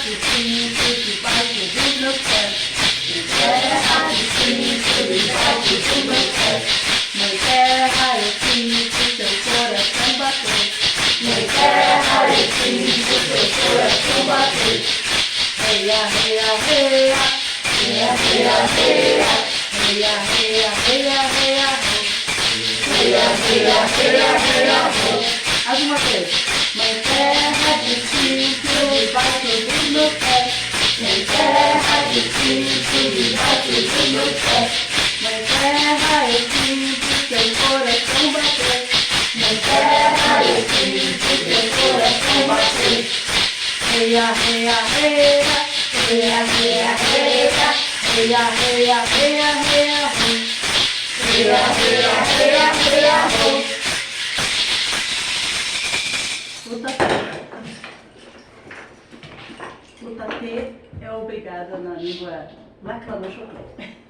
de cinto debaixo dos meus pés. Não terra de cinto debaixo dos meus pés. Não terra eu sinto teu coração bater. Não terra eu sinto teu coração bater. Reia, reia, reia. Reia, reia, reia. Reia, reia, reia, reia. Reia, reia, reia, reia. Alguma vez. Mãe terra de cinto debaixo dos meus pés. Mãe terra de cinto debaixo dos meus pés. Mãe terra eu sinto teu coração bater. Mãe terra eu sinto teu coração bater. Reia, reia, reia. Reia, reia, reia. Reia, reia, reia, reia. Reia, reia, reia, reia. O tatê é obrigada na língua lacranochoclé.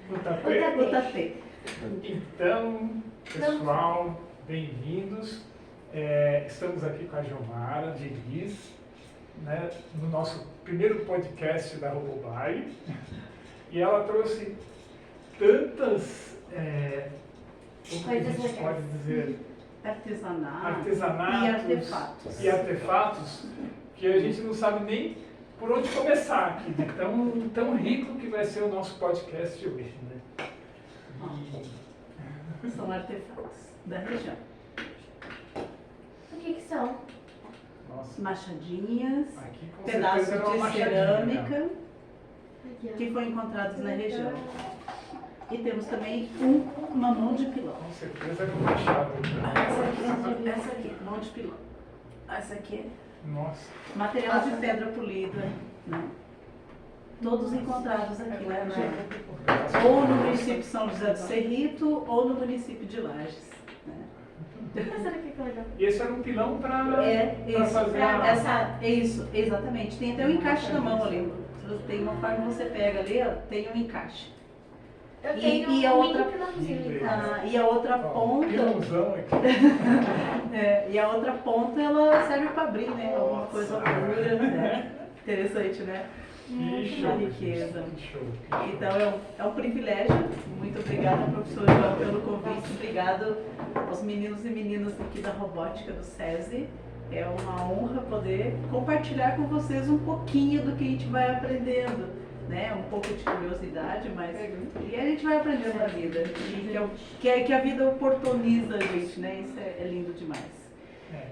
O tapê? O tatê. Então, pessoal, bem-vindos. Estamos aqui com a Gilmara de Elis, né, no nosso primeiro podcast da Robobai. E ela trouxe tantas, como a gente pode dizer, artesanatos e artefatos que a gente não sabe nem por onde começar aqui, de tão rico que vai ser o nosso podcast de hoje, né? São artefatos da região. O que são? Nossa, Machadinhas, aqui com pedaços certeza era uma de machadinha, cerâmica né? que foram encontrados na região. E temos também uma mão de pilão. Com certeza era um machado. Essa aqui, mão de pilão. Essa aqui Nossa. é material de pedra polida, né? Todos encontrados aqui na região. Ou no município de São José do Cerrito, ou no município de Lages. Né? E esse era um pilão para fazer Isso, exatamente. Tem até um encaixe na mão ali. Tem uma forma que você pega ali, ó, tem um encaixe. Eu tenho E a outra, pilãozinho em casa. e a outra ponta, pilãozão aqui. e a outra ponta ela serve para abrir, né? Alguma coisa Nossa. pura, né? Interessante, né? Que show, riqueza. que show. Então é um privilégio. Muito obrigada, professor João, pelo convite. Obrigado aos meninos e meninas aqui da robótica do SESI. É uma honra poder compartilhar com vocês um pouquinho do que a gente vai aprendendo, né? Um pouco de curiosidade, mas e a gente vai aprendendo na vida. Que a vida oportuniza a gente, né? Isso é lindo demais.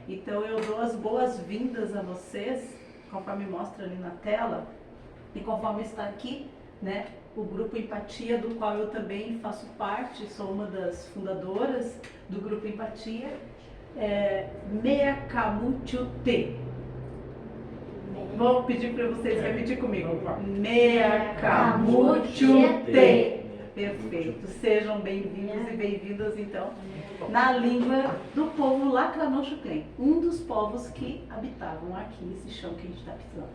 Então eu dou as boas-vindas a vocês, conforme mostra ali na tela, e conforme está aqui, né? O Grupo Empatia, do qual eu também faço parte, sou uma das fundadoras do Grupo Empatia. Meakamutyute. Vou pedir para vocês repetir comigo. Meakamutyute. Perfeito. Sejam bem-vindos e bem-vindas, então, na língua do povo Lacranochoclé, um dos povos que habitavam aqui, esse chão que a gente está pisando.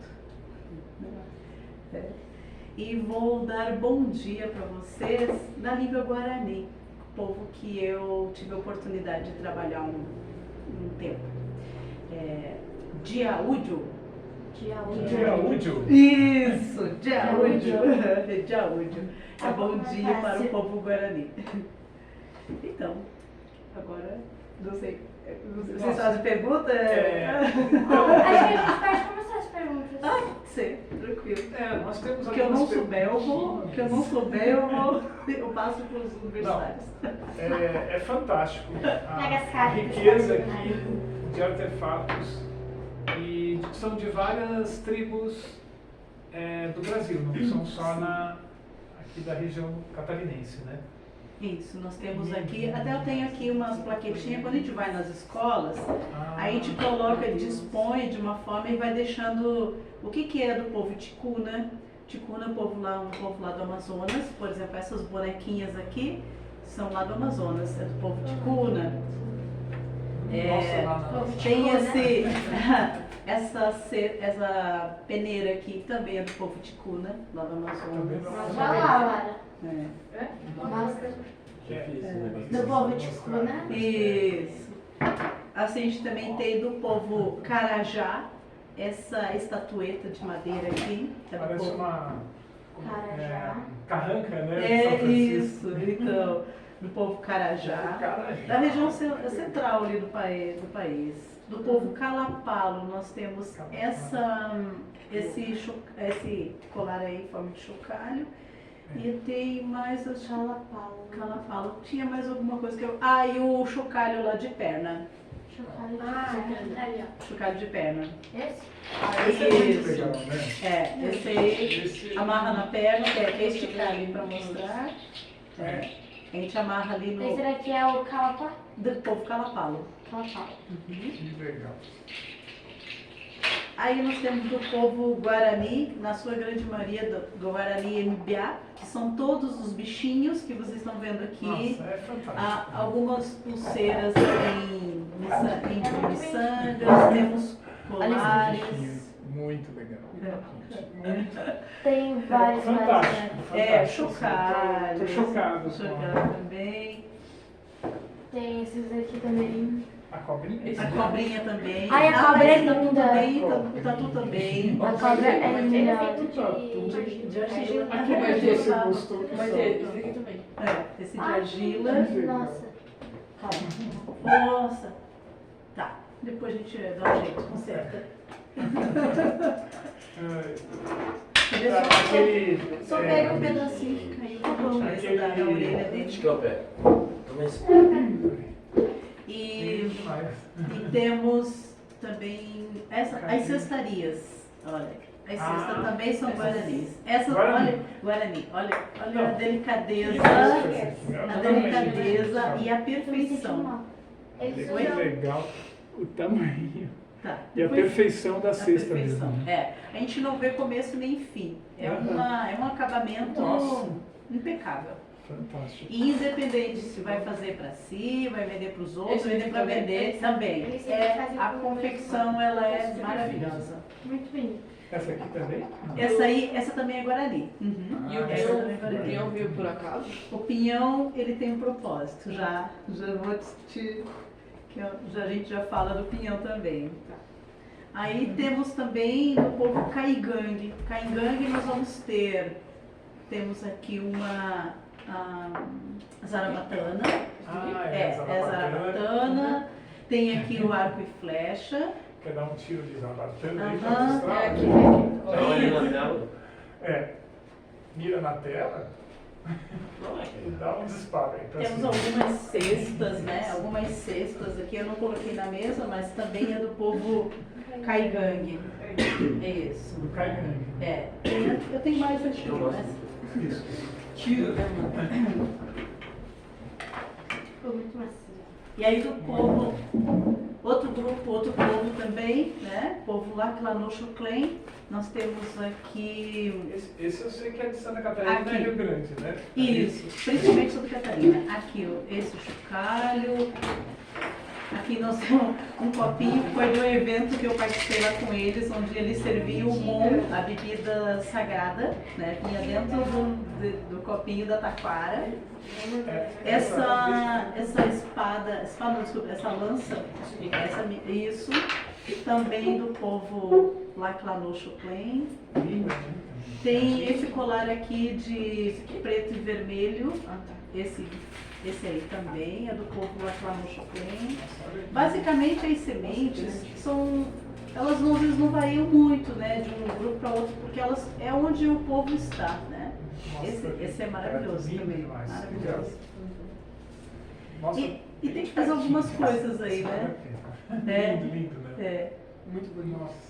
E vou dar bom dia para vocês na língua Guarani, povo que eu tive a oportunidade de trabalhar um tempo. Diaúdio. Diaúdio? Isso, Diaúdio. Diaúdio. É bom dia para o povo Guarani. Então, agora, não sei. Vocês fazem pergunta? Acho que a gente pode começar as perguntas. Pode ser, tranquilo. Nós temos O que eu não algumas souber, eu passo para os universitários. É fantástico Pega as a cartas. riqueza aqui de artefatos e são de várias tribos do Brasil, não são só aqui da região catarinense, né? Isso, nós temos aqui, até eu tenho aqui umas plaquetinhas, quando a gente vai nas escolas, a gente coloca, dispõe de uma forma e vai deixando o que é do povo ticuna. Ticuna é um povo lá do Amazonas, por exemplo, essas bonequinhas aqui são lá do Amazonas, é do povo ticuna. Tem essa peneira aqui que também é do povo ticuna, lá do Amazonas. Vai lá, Lara. Máscara. Do povo ticuna. Isso. Assim, a gente também tem do povo Carajá, essa estatueta de madeira aqui. É do Parece povo. uma Carajá. carranca, né? de São É Francisco. isso, então, do povo Carajá. Carajá. Da região central ali do país. Do povo Calapalo, nós temos esse colar aí em forma de chocalho. E tem mais o Calapalo. Tinha mais alguma coisa que eu... Ah, e o chocalho lá de perna. Chocalho. Ali, ó. Chocalho de perna. Esse? Esse é muito Isso. legal, né? Esse aí Esse- amarra na perna, que é esticar ali pra mostrar. É. A gente amarra ali Esse no daqui é o calapa. do povo Calapalo. Calapa. Que legal. Aí nós temos do povo Guarani, na sua grande maioria do Guarani Mbiá, que são todos os bichinhos que vocês estão vendo aqui. Nossa, é fantástico. Algumas pulseiras em miçangas, temos colares. Muito legal. Tem vários mais. Fantástico. É, fantástico. chocalho. Tô chocado Chocalho também. Tem esses aqui também. A cobrinha. A cobrinha também. Ai, a cobra é esse tatu linda. também, o tatu também. A cobra é Ele é linda. feito de argila. Aqui vai ter esse gosto. Mas esse aqui também. Esse de Ai, argila. Nossa. Nossa. Tá, depois a gente dá um jeito, conserta. Quer ver? Só pega um pedacinho que caiu da orelha dele. Acho que eu pego. E temos também as cestarias. Olha, as cestas também são guaranis. Essas, Guarani. olha a Não. delicadeza, A a delicadeza e a perfeição. Eles Muito usam. legal o tamanho Tá. e a Depois- perfeição da a cesta perfeição. mesmo. É, a gente não vê começo nem fim. É um acabamento Nossa. impecável. Fantástico. E independente se vai fazer para si, vai vender para os outros, Esse vender aqui para também. vender também. Eles sempre É, fazem a com confecção ela é maravilhosa. Muito bem. Essa aqui também? Essa também é Guarani. E o Essa também é Guarani. pinhão veio por acaso? O pinhão ele tem um propósito. Já vou te que a gente já fala do pinhão também. Aí temos também o povo Caigangue. Caigangue nós vamos temos aqui uma zarabatana. É zarabatana. Tem aqui o arco e flecha. Quer dar um tiro de zabatana aí pra Aham, mostrar? é aqui. Dá uma olhada na tela. É. Mira na tela e dá um disparo aí pra Temos cima. algumas cestas, né? Algumas cestas aqui, eu não coloquei na mesa, mas também é do povo Caigangue. É isso. Do Caigangue. É. Eu tenho mais aqui, mas... Isso. Ficou muito macio. E aí do povo, outro grupo, outro povo também, né? Povo Laclanochuclen. Nós temos aqui... Esse eu sei que é de Santa Catarina Aqui. e Rio Grande, né? Isso, principalmente Santa Catarina. Aqui, ó, esse o chocalho. Aqui nós temos um copinho que foi do evento que eu participei lá com eles, onde eles serviam o mon, a bebida sagrada, né? Vinha dentro do copinho da taquara. Essa espada não, desculpa, essa lança, isso, também do povo Laclanochuclen. Linda, né? Tem esse colar aqui de preto e vermelho, esse aí também, é do povo Laclanochuclen. Basicamente as sementes elas às vezes não variam muito, né, de um grupo para outro, porque elas é onde o povo está, né? Esse é maravilhoso lindo também, demais. maravilhoso. Nossa, E tem que fazer algumas coisas aí, né? É. Lindo, lindo, né? É. Muito bonito. Nossa.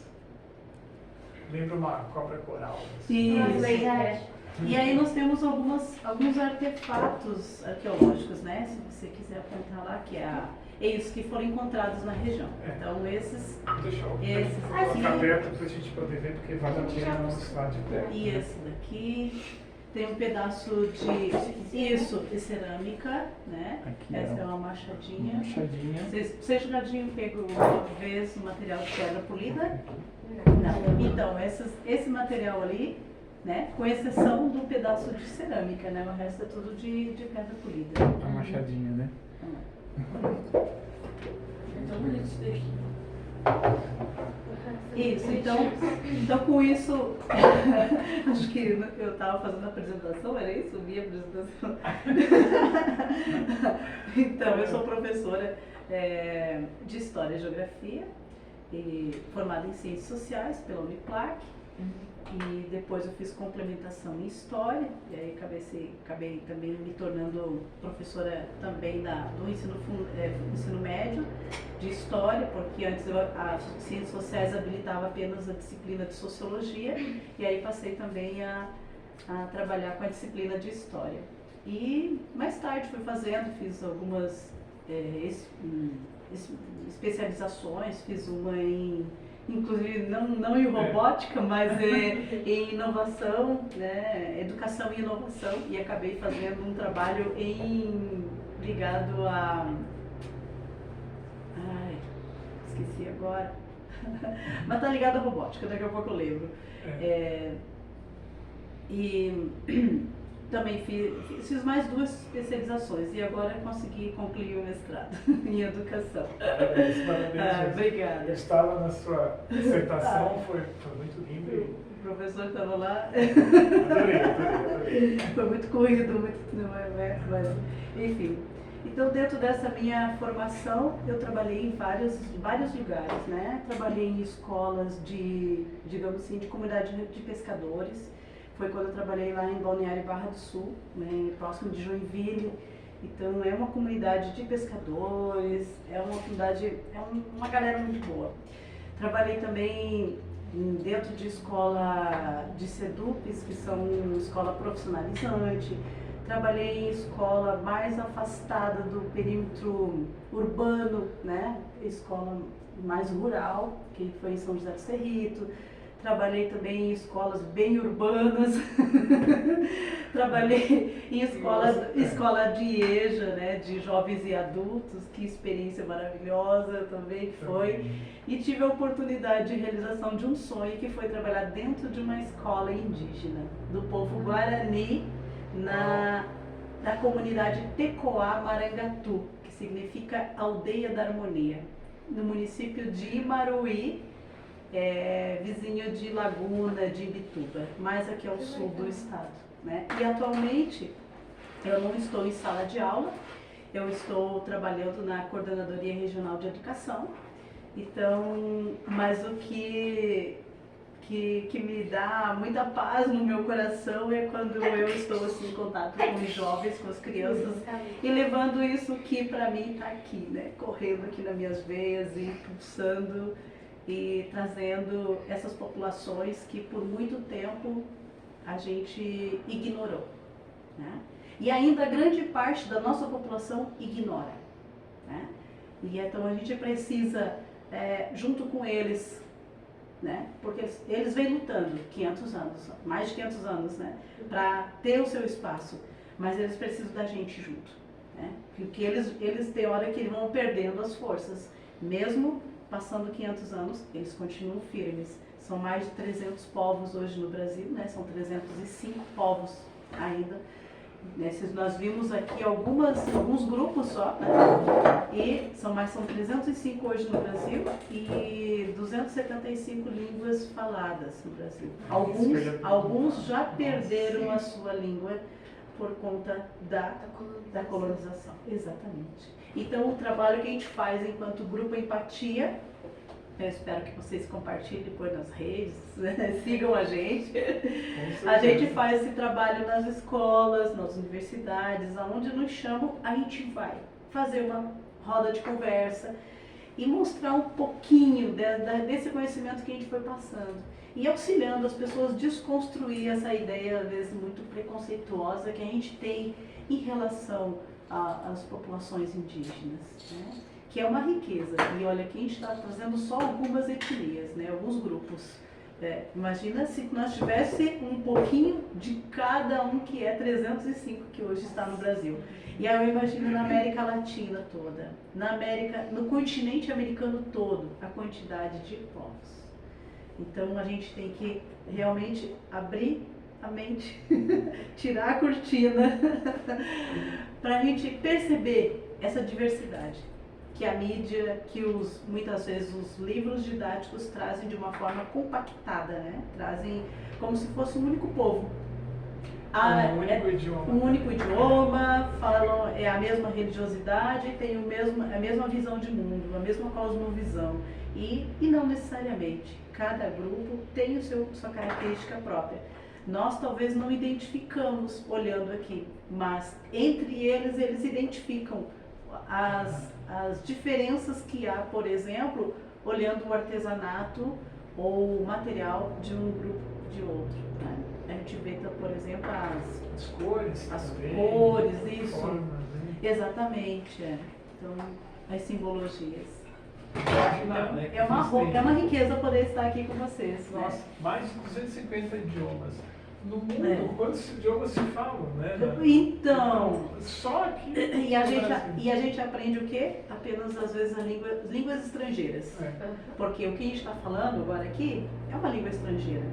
Lembra uma cobra coral. assim. Isso. Nossa, verdade. E aí nós temos alguns artefatos arqueológicos, né? Se você quiser apontar lá, que é isso que foram encontrados na região. É. Então esses Deixa eu Esses colocar aqui. perto para a gente poder ver, porque vale a pena mostrar de perto. e esse daqui. Tem um pedaço de cerâmica, né? Aqui Essa é uma machadinha. Machadinha. Vocês já tinham pego uma vez o material de pedra polida? Não. Então, esse material ali, né? Com exceção do pedaço de cerâmica, né? O resto é tudo de pedra polida. A machadinha, né? É tão bonito isso daqui. Isso, então com isso, acho que eu estava fazendo a apresentação, era isso? Minha apresentação. Então, eu sou professora de História e Geografia, formada em Ciências Sociais pela Uniplac, e depois eu fiz complementação em História, e aí acabei também me tornando professora também do ensino médio de História, porque antes as Ciências Sociais habilitava apenas a disciplina de Sociologia, e aí passei também a trabalhar com a disciplina de História. E mais tarde fiz algumas especializações, fiz uma inclusive não em robótica, mas em inovação, né, educação e inovação, e acabei fazendo um trabalho ligado a... esqueci agora, mas está ligado à robótica, daqui a pouco eu lembro. E também fiz mais 2 especializações e agora consegui concluir o mestrado em educação. Parabéns. Obrigada. Eu estava na sua dissertação, foi muito lindo. O professor estava lá. Adorei. Foi muito corrido, mas enfim. Então, dentro dessa minha formação, eu trabalhei em vários lugares, né? Trabalhei em escolas digamos assim, de comunidade de pescadores. Foi quando eu trabalhei lá em Balneário Barra do Sul, né, próximo de Joinville. Então é uma comunidade de pescadores, é uma galera muito boa. Trabalhei também dentro de escola de SEDUPs, que são escola profissionalizante. Trabalhei em escola mais afastada do perímetro urbano, né, escola mais rural, que foi em São José do Cerrito. Trabalhei também em escolas bem urbanas, trabalhei em escola de IEJA, né, de jovens e adultos, que experiência maravilhosa também foi. E tive a oportunidade de realização de um sonho, que foi trabalhar dentro de uma escola indígena, do povo Guarani, da comunidade Tecoá Marangatu, que significa Aldeia da Harmonia, no município de Imaruí, vizinho de Laguna de Ibituba, mais aqui ao sul do estado, né? E atualmente eu não estou em sala de aula, eu estou trabalhando na Coordenadoria Regional de Educação. Então, mas o que me dá muita paz no meu coração é quando eu estou assim, em contato com os jovens, com as crianças, e levando isso que para mim está aqui, né? Correndo aqui nas minhas veias e impulsando e trazendo essas populações que por muito tempo a gente ignorou, né? E ainda grande parte da nossa população ignora, né? E então a gente precisa, junto com eles, né? Porque eles vêm lutando 500 anos, mais de 500 anos, né? Para ter o seu espaço, mas eles precisam da gente junto, né? Porque eles têm hora que vão perdendo as forças, mesmo passando 500 anos, eles continuam firmes. São mais de 300 povos hoje no Brasil, né? São 305 povos ainda. Nós vimos aqui alguns grupos só, né? E são 305 hoje no Brasil e 275 línguas faladas no Brasil. Alguns já perderam a sua língua por conta da colonização. Exatamente. Então, o trabalho que a gente faz enquanto Grupo Empatia, eu espero que vocês compartilhem depois nas redes, né? Sigam a gente. A gente faz esse trabalho nas escolas, nas universidades, aonde nos chamam, a gente vai fazer uma roda de conversa e mostrar um pouquinho desse conhecimento que a gente foi passando. E auxiliando as pessoas a desconstruir essa ideia, às vezes, muito preconceituosa que a gente tem em relação às populações indígenas, né? Que é uma riqueza. E olha, aqui a gente está trazendo só algumas etnias, né? Alguns grupos. Imagina se nós tivesse um pouquinho de cada um, que é 305 que hoje está no Brasil. E aí eu imagino na América Latina toda, no continente americano todo, a quantidade de povos. Então a gente tem que realmente abrir a mente, tirar a cortina, para a gente perceber essa diversidade, que a mídia, que muitas vezes os livros didáticos trazem de uma forma compactada, né? Trazem como se fosse um único povo. Um único idioma. Um único idioma, falam a mesma religiosidade, tem a mesma visão de mundo, a mesma cosmovisão. E não necessariamente. Cada grupo tem sua característica própria. Nós talvez não identificamos olhando aqui, mas entre eles identificam as diferenças que há, por exemplo, olhando o artesanato ou o material de um grupo de outro. Né? A gente vê, por exemplo, As cores. as também, cores, isso. formas, né? Exatamente. Então, as simbologias. Imaginar, né? É uma riqueza poder estar aqui com vocês. Né? Nossa, mais de 250 idiomas. No mundo, É. quantos idiomas se falam, né? Então, Só aqui. e a no gente aprende o quê? Apenas, às vezes, as línguas estrangeiras. Brasil. É. Porque o que a gente está falando agora aqui é uma língua estrangeira.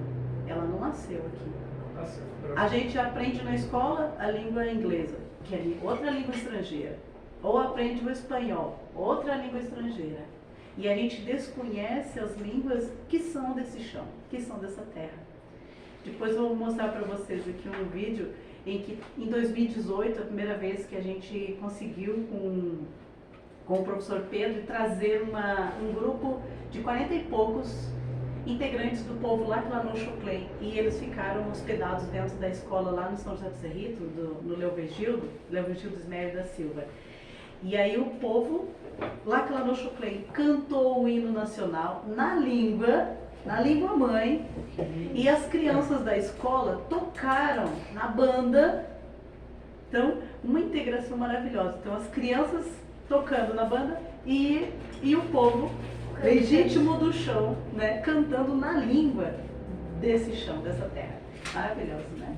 Ela não nasceu aqui. Tá certo. A gente aprende na escola a língua inglesa, que é outra língua estrangeira. Ou aprende o espanhol, outra língua estrangeira. E a gente desconhece as línguas que são desse chão, que são dessa terra. Depois eu vou mostrar para vocês aqui um vídeo em que, em 2018, a primeira vez que a gente conseguiu, com o professor Pedro, trazer um grupo de 40 e poucos integrantes do povo lá no Choclen. E eles ficaram hospedados dentro da escola lá no São José do Cerrito, no Leovigildo Ismério da Silva. E aí o povo, lá no Choclen, cantou o hino nacional na língua mãe, e as crianças da escola tocaram na banda. Então, uma integração maravilhosa. Então, as crianças tocando na banda e o povo legítimo do chão, né, cantando na língua desse chão, dessa terra. Maravilhoso, né?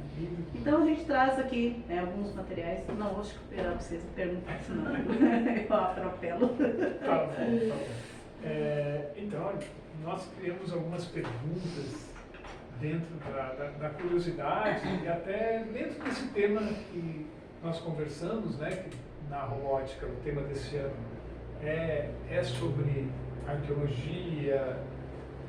Então, a gente traz aqui, né, alguns materiais. Não vou esperar vocês perguntar, senão eu atropelo. Tá bom, tá bom. Então, olha, nós criamos algumas perguntas dentro da curiosidade e até dentro desse tema que nós conversamos, né, que na robótica, o tema desse ano é sobre arqueologia.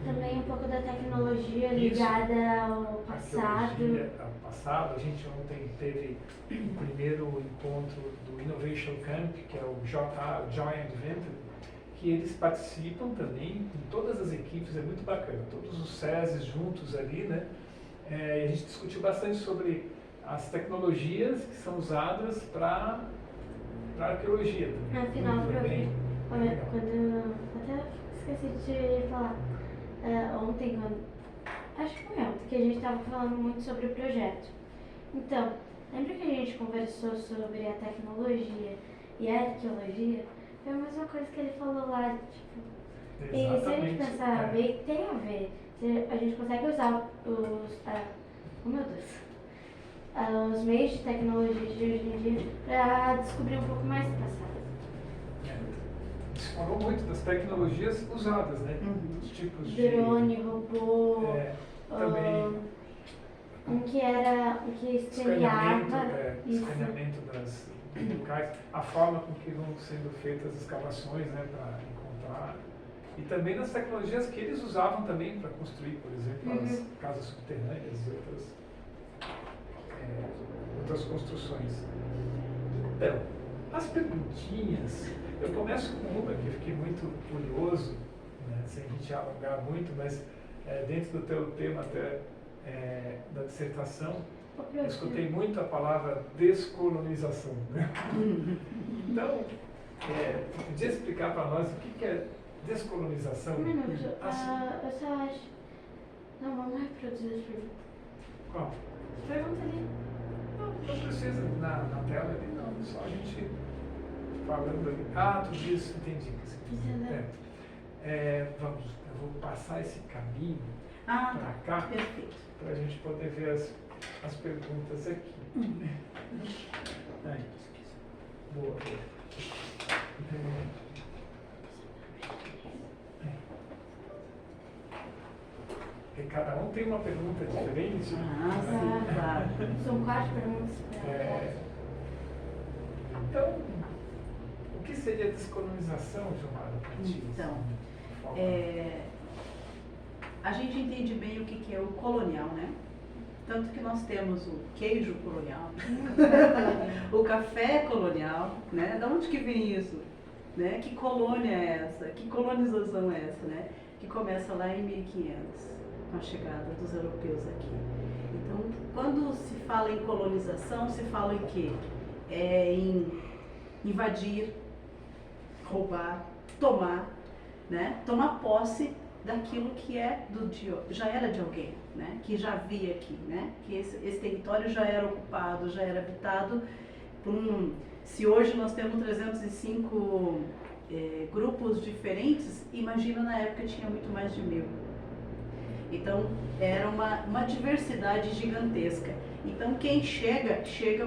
Também um pouco da tecnologia Isso. ligada ao passado. Arqueologia ao passado. A gente ontem teve o primeiro encontro do Innovation Camp, que é o Giant Venture, que eles participam também, com todas as equipes, é muito bacana, todos os SESIs juntos ali, né? E a gente discutiu bastante sobre as tecnologias que são usadas para a arqueologia. Afinal, Foi bem legal. quando até esqueci de falar ontem, acho que foi ontem, que a gente estava falando muito sobre o projeto. Então, lembra que a gente conversou sobre a tecnologia e a arqueologia? Foi a mesma coisa que ele falou lá, tipo, e se a gente Exatamente, pensar bem, tem a ver. A gente consegue usar os meios de tecnologia de hoje em dia para descobrir um pouco mais do passado. Se falou muito das tecnologias usadas, né? Uhum. Os tipos Drone, robô, também um que escaneava. Isso. escaneamento das locais, a forma com que vão sendo feitas as escavações, né, para encontrar. E também nas tecnologias que eles usavam também para construir, por exemplo, as casas subterrâneas e outras construções. Então, as perguntinhas, eu começo com uma que eu fiquei muito curioso, né, sem a gente alongar muito, mas dentro do teu tema até da dissertação, eu escutei muito a palavra descolonização. Né? Então, você podia explicar para nós o que é descolonização? Um minuto, eu só acho. Não, vamos reproduzir as perguntas. Qual? Pergunta ali. Não precisa na tela ali, não, só a gente falando ali. Ah, tudo isso, entendi. Entendeu? Vamos, eu vou passar esse caminho Ah, para tá. cá, Perfeito. para a gente poder ver as perguntas aqui. Aí. Boa, boa. Porque cada um tem uma pergunta diferente. Ah, sim, claro. São 4 perguntas. Então, O que seria descolonização, Gilmar, para ti? Então, Assim, a gente entende bem o que é o colonial, né? Tanto que nós temos o queijo colonial, o café colonial, né? Da onde que vem isso? Né? Que colônia é essa? Que colonização é essa, né? Que começa lá em 1500, com a chegada dos europeus aqui. Então, quando se fala em colonização, se fala em quê? Em invadir, roubar, tomar, né? Tomar posse daquilo que já era de alguém, né? Que já havia aqui, né? Que esse território já era ocupado, já era habitado por Se hoje nós temos 305 grupos diferentes, imagina na época tinha muito mais de 1000. Então era uma diversidade gigantesca. Então quem chega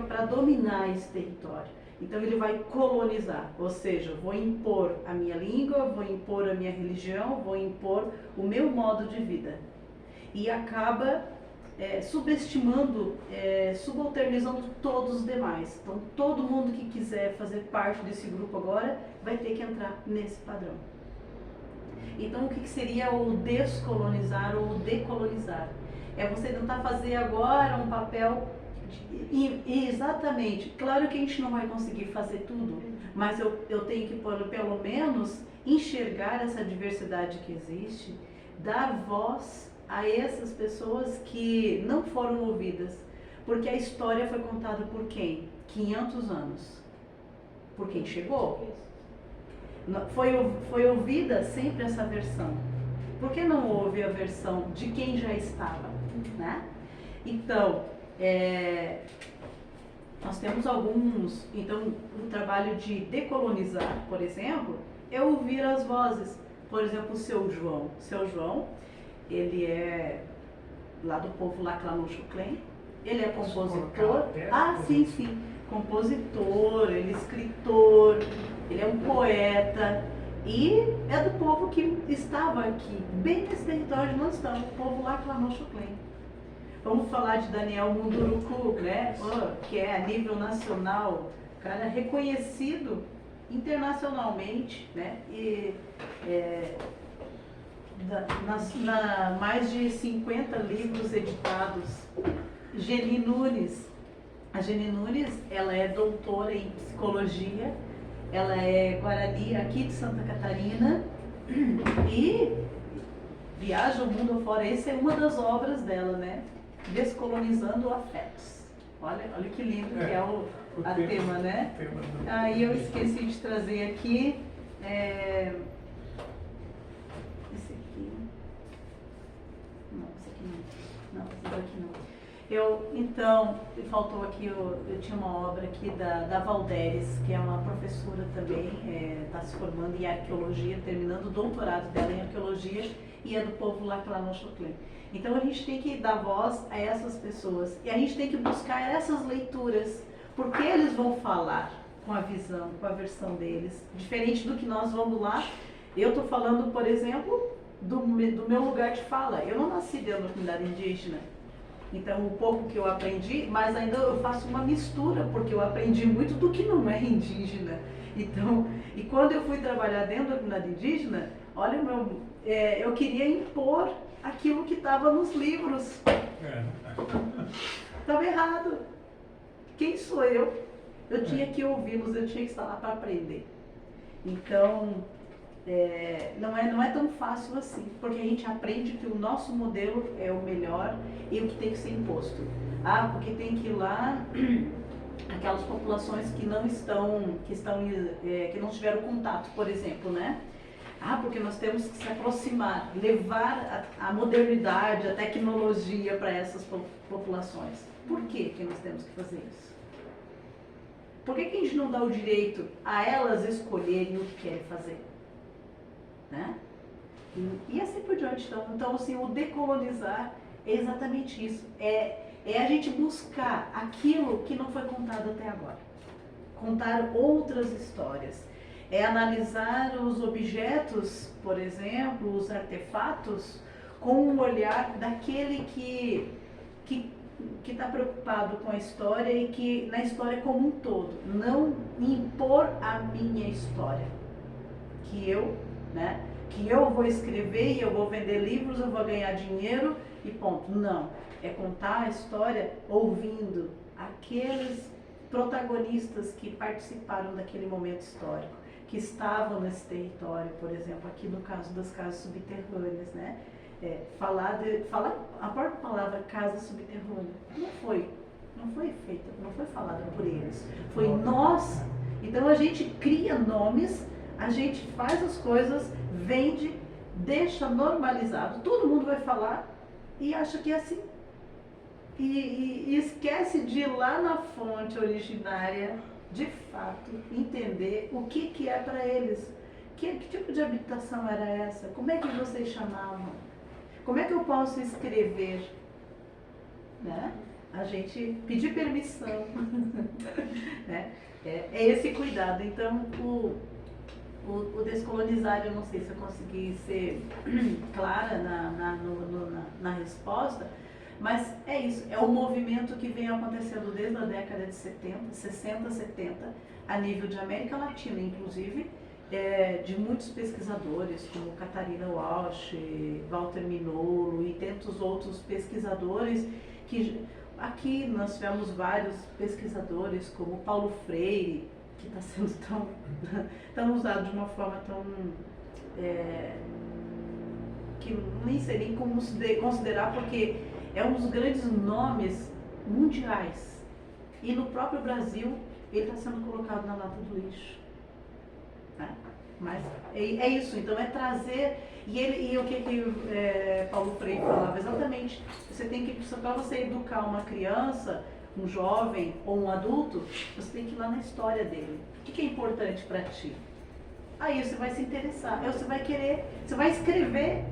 para dominar esse território. Então ele vai colonizar, ou seja, vou impor a minha língua, vou impor a minha religião, vou impor o meu modo de vida. E acaba subestimando, subalternizando todos os demais. Então todo mundo que quiser fazer parte desse grupo agora vai ter que entrar nesse padrão. Então o que seria o descolonizar ou o decolonizar? É você tentar fazer agora um papel exatamente. Claro que a gente não vai conseguir fazer tudo, mas eu tenho que pelo menos enxergar essa diversidade que existe, dar voz a essas pessoas que não foram ouvidas, porque a história foi contada por quem? 500 anos. Por quem chegou? Foi ouvida sempre essa versão. Por que não houve a versão de quem já estava, né? Então, nós temos alguns. Então, o trabalho de decolonizar, por exemplo, é ouvir as vozes. Por exemplo, o Seu João. Seu João, ele é lá do povo Laclanochuclen. Ele é compositor. Sim. Compositor, ele é escritor, ele é um poeta. E é do povo que estava aqui, bem nesse território onde nós estamos, o povo Laclanochuclen. Vamos falar de Daniel Munduruku, né? Que é a nível nacional, cara reconhecido internacionalmente, né? E mais de 50 livros editados. Geni Nunes. A Geni Nunes, ela é doutora em psicologia, ela é guarani aqui de Santa Catarina e viaja o mundo afora. Essa é uma das obras dela, né? Descolonizando afetos. Olha que lindo que é o tema, né? Aí eu esqueci de trazer aqui esse aqui. Não, esse aqui não. Não, esse daqui não. Então, faltou aqui, eu tinha uma obra aqui da Valderes, que é uma professora também, está se formando em arqueologia, terminando o doutorado dela em arqueologia, e é do povo Laclanochuclen. Então a gente tem que dar voz a essas pessoas, e a gente tem que buscar essas leituras, porque eles vão falar com a visão, com a versão deles, diferente do que nós vamos lá. Eu estou falando, por exemplo, do meu lugar de fala. Eu não nasci dentro da comunidade indígena. Então, o pouco que eu aprendi, mas ainda eu faço uma mistura, porque eu aprendi muito do que não é indígena. Então, e quando eu fui trabalhar dentro da comunidade indígena, olha, eu queria impor aquilo que estava nos livros. Estava errado. Quem sou eu? Eu tinha que ouvi-los, eu tinha que estar lá para aprender. Então, não é tão fácil assim, porque a gente aprende que o nosso modelo é o melhor e o que tem que ser imposto. Porque tem que ir lá aquelas populações que não tiveram contato, por exemplo, né? Porque nós temos que se aproximar, levar a modernidade, a tecnologia para essas populações. Por que nós temos que fazer isso? Por que a gente não dá o direito a elas escolherem o que querem fazer? Né? E assim por diante. Então assim, o decolonizar é exatamente isso. É a gente buscar aquilo que não foi contado até agora. Contar outras histórias. É analisar os objetos, por exemplo, os artefatos, com um olhar daquele que que está preocupado com a história e que na história como um todo, não impor a minha história, que eu vou escrever e eu vou vender livros, eu vou ganhar dinheiro e ponto. Não, é contar a história ouvindo aqueles protagonistas que participaram daquele momento histórico, que estavam nesse território, por exemplo, aqui no caso das casas subterrâneas, né? Falar a própria palavra casa subterrânea não foi feita, não foi falada por eles, foi nós. Então a gente cria nomes, a gente faz as coisas, vende, deixa normalizado, todo mundo vai falar e acha que é assim. E esquece de ir lá na fonte originária, de fato, entender o que é para eles. Que tipo de habitação era essa? Como é que vocês chamavam? Como é que eu posso escrever? Né? A gente pedir permissão. Né? É esse cuidado. Então, o descolonizar, eu não sei se eu consegui ser clara na resposta, mas é isso, é um movimento que vem acontecendo desde a década de 70, 60, 70, a nível de América Latina, inclusive, de muitos pesquisadores, como Catarina Walsh, Walter Mignolo e tantos outros pesquisadores, que aqui nós tivemos vários pesquisadores, como Paulo Freire, que está sendo tão usado de uma forma tão... que nem sei nem como considerar, porque é um dos grandes nomes mundiais. E no próprio Brasil, ele está sendo colocado na lata do lixo. Né? Mas é isso, então é trazer... E o que Paulo Freire falava? Exatamente, você tem que, para você educar uma criança, um jovem ou um adulto, você tem que ir lá na história dele. O que é importante para ti? Aí você vai se interessar, aí você vai querer, você vai escrever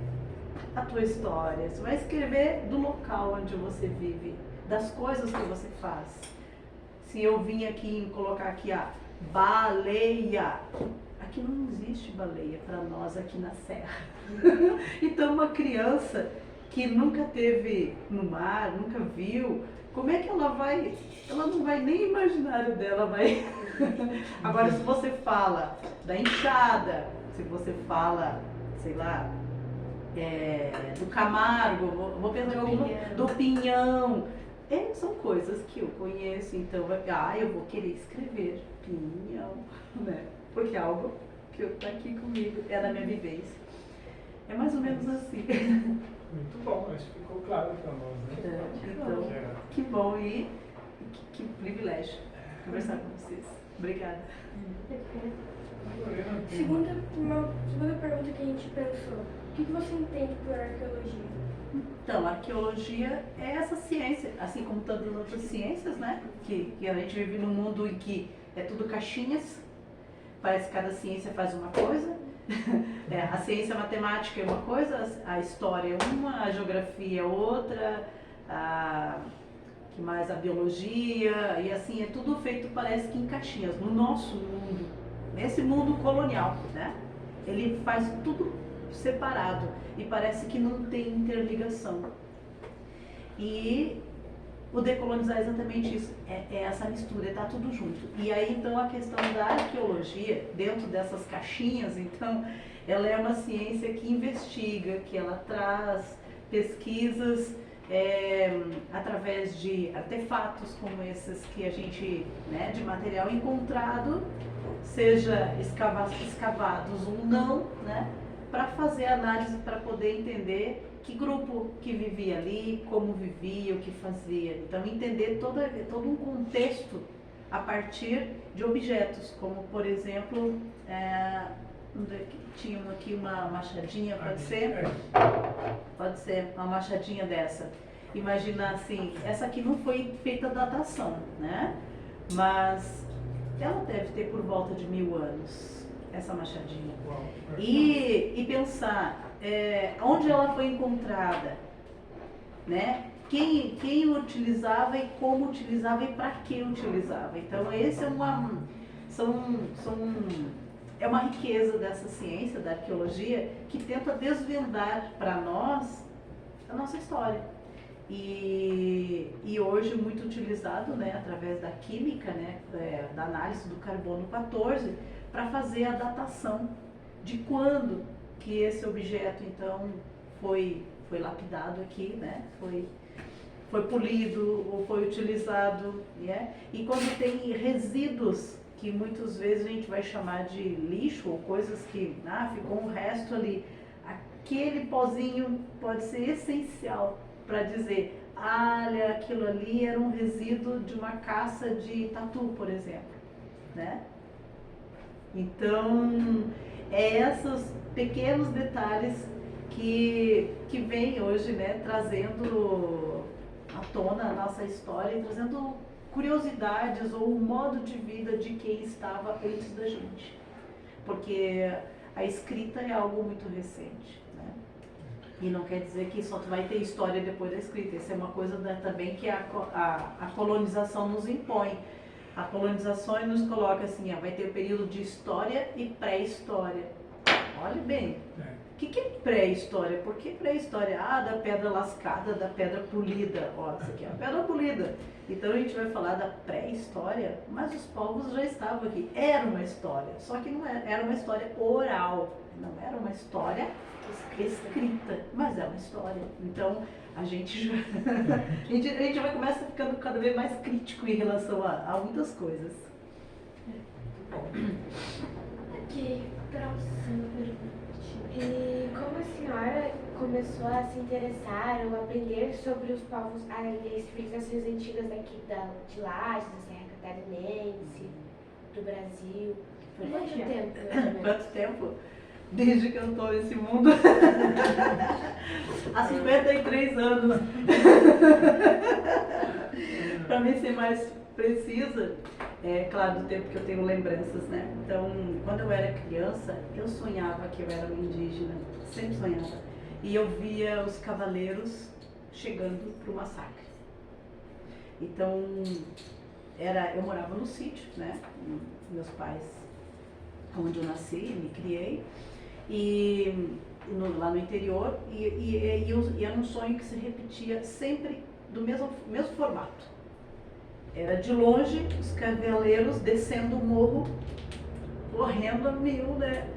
a tua história, você vai escrever do local onde você vive, das coisas que você faz. Se eu vim aqui colocar aqui a baleia, aqui não existe baleia para nós aqui na Serra. Então uma criança que nunca teve no mar, nunca viu, como é que ela vai? Ela não vai nem imaginário dela, vai. Agora se você fala da enxada, se você fala, sei lá, do Camargo, vou pensar em alguma, do Pinhão, são coisas que eu conheço, então eu vou querer escrever Pinhão, né? Porque é algo que está aqui comigo, é da minha vivência. É mais ou menos assim. Muito bom, acho que ficou claro para nós, né? Então, que bom e que privilégio conversar com vocês. Obrigada. Segunda pergunta que a gente pensou. O que você entende por arqueologia? Então, a arqueologia é essa ciência, assim como tantas outras ciências, né? Que a gente vive num mundo em que é tudo caixinhas, parece que cada ciência faz uma coisa. A ciência matemática é uma coisa, a história é uma, a geografia é outra, que mais a biologia, e assim, é tudo feito, parece que em caixinhas, no nosso mundo, nesse mundo colonial, né? Ele faz tudo separado e parece que não tem interligação. E o decolonizar é exatamente isso, é essa mistura, tá tudo junto. E aí então a questão da arqueologia, dentro dessas caixinhas, então, ela é uma ciência que investiga, que ela traz pesquisas através de artefatos como esses que a gente, né, de material encontrado, seja escavados ou não, né, para fazer análise, para poder entender que grupo que vivia ali, como vivia, o que fazia. Então, entender todo um contexto a partir de objetos, como, por exemplo, tínhamos aqui uma machadinha, pode ser? Pode ser, uma machadinha dessa. Imagina assim, essa aqui não foi feita datação, né? Mas ela deve ter por volta de 1000 anos, essa machadinha. E pensar onde ela foi encontrada, né? Quem utilizava e como utilizava e para que utilizava. Então esse é uma riqueza dessa ciência, da arqueologia, que tenta desvendar para nós a nossa história. e hoje muito utilizado, né, através da química, né, da análise do carbono 14, para fazer a datação de quando que esse objeto então foi lapidado aqui, né, foi polido ou foi utilizado, né? E quando tem resíduos que muitas vezes a gente vai chamar de lixo ou coisas que ficou um resto ali, aquele pozinho pode ser essencial para dizer, olha, aquilo ali era um resíduo de uma caça de tatu, por exemplo, né? Então, esses pequenos detalhes que vêm hoje, né, trazendo à tona a nossa história e trazendo curiosidades ou o modo de vida de quem estava antes da gente. Porque a escrita é algo muito recente, né? E não quer dizer que só vai ter história depois da escrita. Isso é uma coisa também que a colonização nos impõe. A colonização nos coloca assim, vai ter o período de história e pré-história. Olhe bem. O que é pré-história? Por que pré-história? Da pedra lascada, da pedra polida. Ó, isso aqui é a pedra polida. Então a gente vai falar da pré-história, mas os povos já estavam aqui. Era uma história, só que não era uma história oral, não era uma história escrita, mas é uma história. Então a gente já a gente vai começar ficando cada vez mais crítico em relação a muitas coisas. Aqui, próxima pergunta. E como a senhora começou a se interessar ou aprender sobre os povos, as civilizações antigas daqui de Lages, da Serra Catarinense, do Brasil? Por quanto tempo? mais ou menos? Quanto tempo? Desde que eu estou nesse mundo. Há 53 anos. Para mim ser mais precisa, claro, do tempo que eu tenho lembranças, né? Então, quando eu era criança, eu sonhava que eu era uma indígena, sempre sonhava. E eu via os cavaleiros chegando para o massacre. Então, eu morava no sítio, né? Meus pais, onde eu nasci, me criei, lá no interior, e era um sonho que se repetia sempre do mesmo formato. Era de longe os cavaleiros descendo o morro, correndo a mil, né?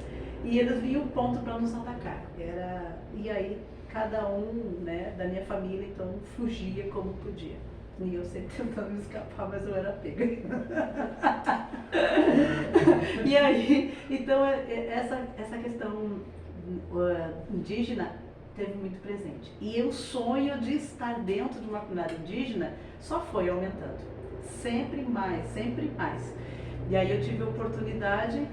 E eles vinham ponto para nos atacar. E aí cada um, né, da minha família então fugia como podia. E eu sempre tentando me escapar, mas eu era pega. E aí, então essa questão indígena teve muito presente. E o sonho de estar dentro de uma comunidade indígena só foi aumentando. Sempre mais, sempre mais. E aí eu tive a oportunidade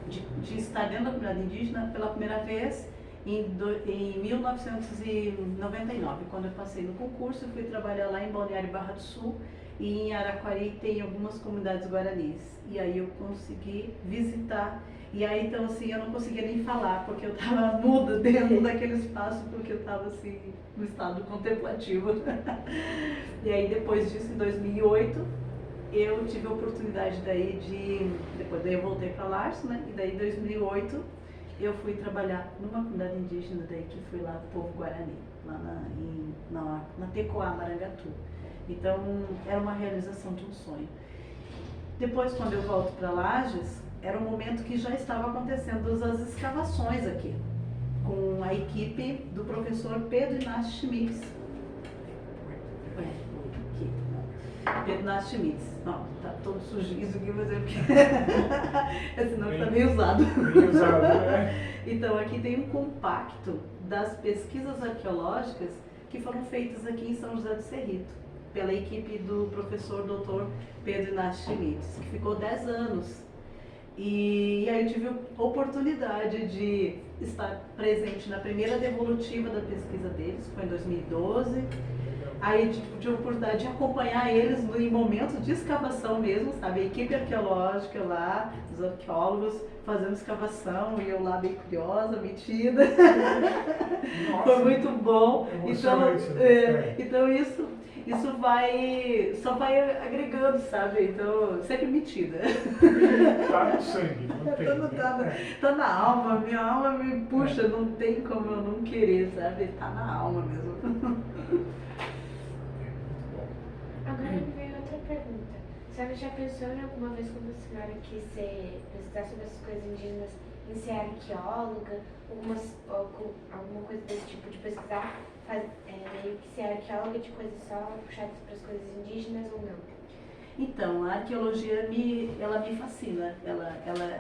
de estar dentro da comunidade indígena pela primeira vez em 1999, quando eu passei no concurso. Eu fui trabalhar lá em Balneário Barra do Sul, e em Araquari tem algumas comunidades guaranis. E aí eu consegui visitar. E aí então assim, eu não conseguia nem falar, porque eu estava muda dentro daquele espaço, porque eu estava assim, no estado contemplativo. E aí depois disso, em 2008, eu tive a oportunidade daí depois daí eu voltei para Lages, né? E daí em 2008 eu fui trabalhar numa comunidade indígena daí, que foi lá do povo Guarani, lá na Tecoá, Marangatu. Então era uma realização de um sonho. Depois, quando eu volto para Lages, era um momento que já estava acontecendo as escavações aqui, com a equipe do professor Pedro Inácio Schmitz. Pedro Inácio Schmitz. Não, tá todo sujinho isso aqui, mas é porque senão está meio usado. Meio usado, né? Então, aqui tem um compacto das pesquisas arqueológicas que foram feitas aqui em São José do Cerrito, pela equipe do professor Dr. Pedro Inácio Schmitz, que ficou 10 anos. E aí eu tive a oportunidade de estar presente na primeira devolutiva da pesquisa deles, que foi em 2012. Aí tive a oportunidade de acompanhar eles em momentos de escavação mesmo, sabe? A equipe arqueológica lá, os arqueólogos fazendo escavação, e eu lá bem curiosa, metida. Nossa, foi muito bom. Emocionante, Então isso só vai agregando, sabe? Então, sempre metida. Tá no sangue, não tem. Tá na alma, minha alma me puxa, não tem como eu não querer, sabe? Tá na alma mesmo. pergunta. A senhora já pensou em alguma vez quando a senhora quis pesquisar sobre essas coisas indígenas em ser arqueóloga? Alguma coisa desse tipo de pesquisar? Meio que ser arqueóloga de coisas só puxadas para as coisas indígenas ou não? Então, a arqueologia ela me fascina, ela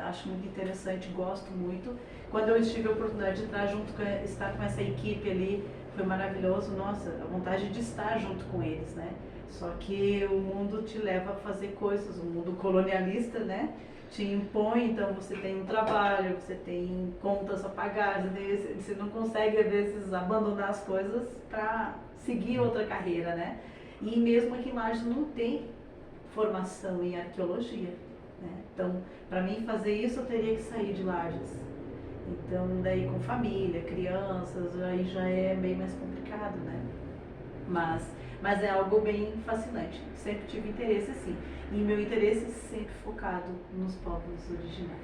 acho muito interessante, gosto muito. Quando eu tive a oportunidade de estar com essa equipe ali, foi maravilhoso, nossa, a vontade de estar junto com eles, né? Só que o mundo te leva a fazer coisas, o mundo colonialista, né? Te impõe, então você tem um trabalho, você tem contas a pagar, você não consegue às vezes abandonar as coisas para seguir outra carreira, né? E mesmo aqui em Lages não tem formação em arqueologia, né? Então, para mim fazer isso eu teria que sair de Lages. Então, daí com família, crianças, aí já é bem mais complicado, né? Mas é algo bem fascinante. Sempre tive interesse, sim. E meu interesse sempre focado nos povos originários.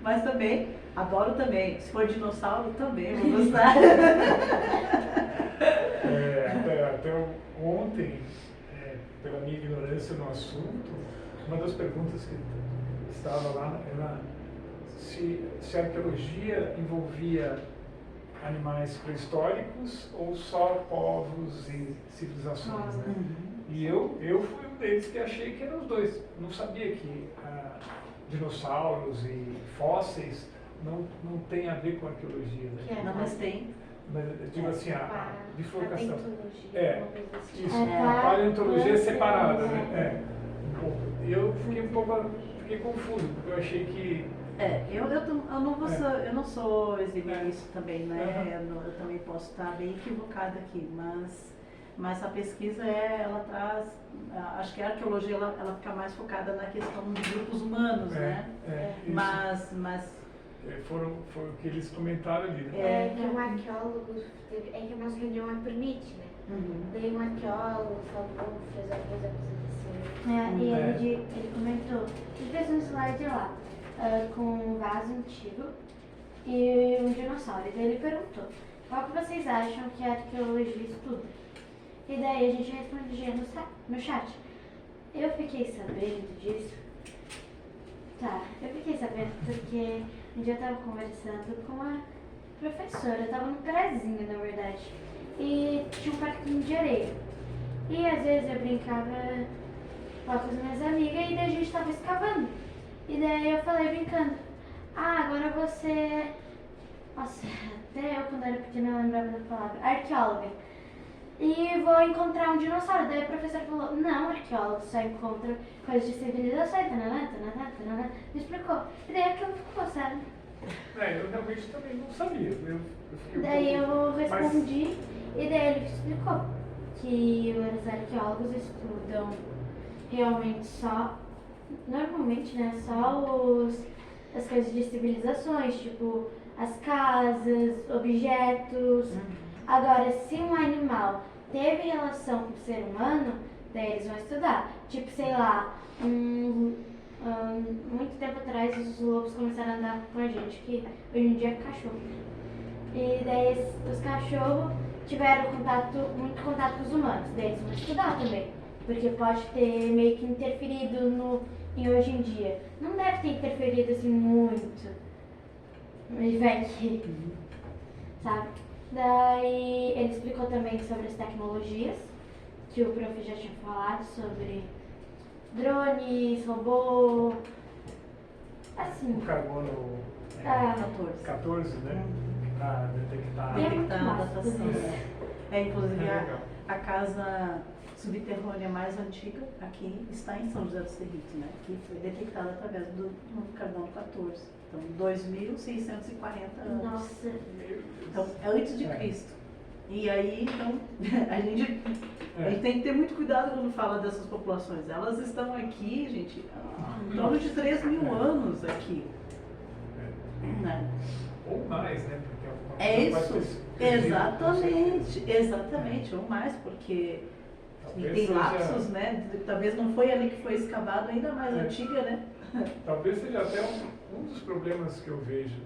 mas também, adoro também. Se for dinossauro, também vou gostar. Até ontem, pela minha ignorância no assunto, uma das perguntas que estava lá era se a arqueologia envolvia animais pré-históricos ou só povos e civilizações, né? E eu fui um deles que achei que eram os dois. Não sabia que dinossauros e fósseis não tem a ver com arqueologia, né? Não, mas tem. Mas eu digo assim, a bifurcação. Paleontologia, uma coisa assim. Isso, a paleontologia é separada, né? Eu fiquei confuso, porque eu achei que... Eu não sou exímio nisso também, né? Eu também posso estar bem equivocada aqui, mas a pesquisa, ela traz... Acho que a arqueologia, ela fica mais focada na questão dos grupos humanos, né? Mas foi o que eles comentaram ali, né? Que um arqueólogo, que a nossa reunião permite, né? Daí um arqueólogo falou, fez algumas apresentações. E ele comentou, ele fez um slide lá, com um vaso antigo e um dinossauro. E daí ele perguntou, qual que vocês acham que a arqueologia estuda? E daí a gente respondia no chat. Eu fiquei sabendo disso. Eu fiquei sabendo porque um dia eu estava conversando com uma professora, eu estava no prézinho, na verdade, e tinha um parquinho de areia. E às vezes eu brincava lá com as minhas amigas e daí a gente estava escavando. E daí eu falei brincando, agora você... Nossa, até eu quando era pequena eu lembrava da palavra, arqueóloga. E vou encontrar um dinossauro. Daí a professora falou, não, arqueólogo só encontra coisas de civilização, tanana, me explicou. E daí aquilo ficou, sabe? Eu realmente também não sabia. Daí eu respondi e daí ele explicou que os arqueólogos estudam realmente só, normalmente, né, só as coisas de civilizações, tipo as casas, objetos. Agora, se um animal teve relação com o ser humano, daí eles vão estudar. Tipo, sei lá, muito tempo atrás os lobos começaram a andar com a gente, que hoje em dia é cachorro. E daí os cachorros tiveram muito contato com os humanos, daí eles vão estudar também. Porque pode ter meio que interferido em hoje em dia. Não deve ter interferido assim muito. Mas vai que... Sabe? Daí ele explicou também sobre as tecnologias, que o prof já tinha falado sobre drones, robô, assim. O carbono 14, né? Para detectar a datação. Inclusive legal. a casa subterrânea mais antiga aqui está em São José do Cerrito, né? Que foi detectada através do carbono 14. Então, 2.640 anos. Nossa. Então, é antes de Cristo. E aí, então, a gente tem que ter muito cuidado quando fala dessas populações. Elas estão aqui, gente, há em torno de 3.000 anos aqui. Né? Ou mais, né? Porque É isso, exatamente, ou mais, porque tem lapsos, né? Talvez não foi ali que foi escavado, ainda mais antiga, né? Talvez seja até um dos problemas que eu vejo.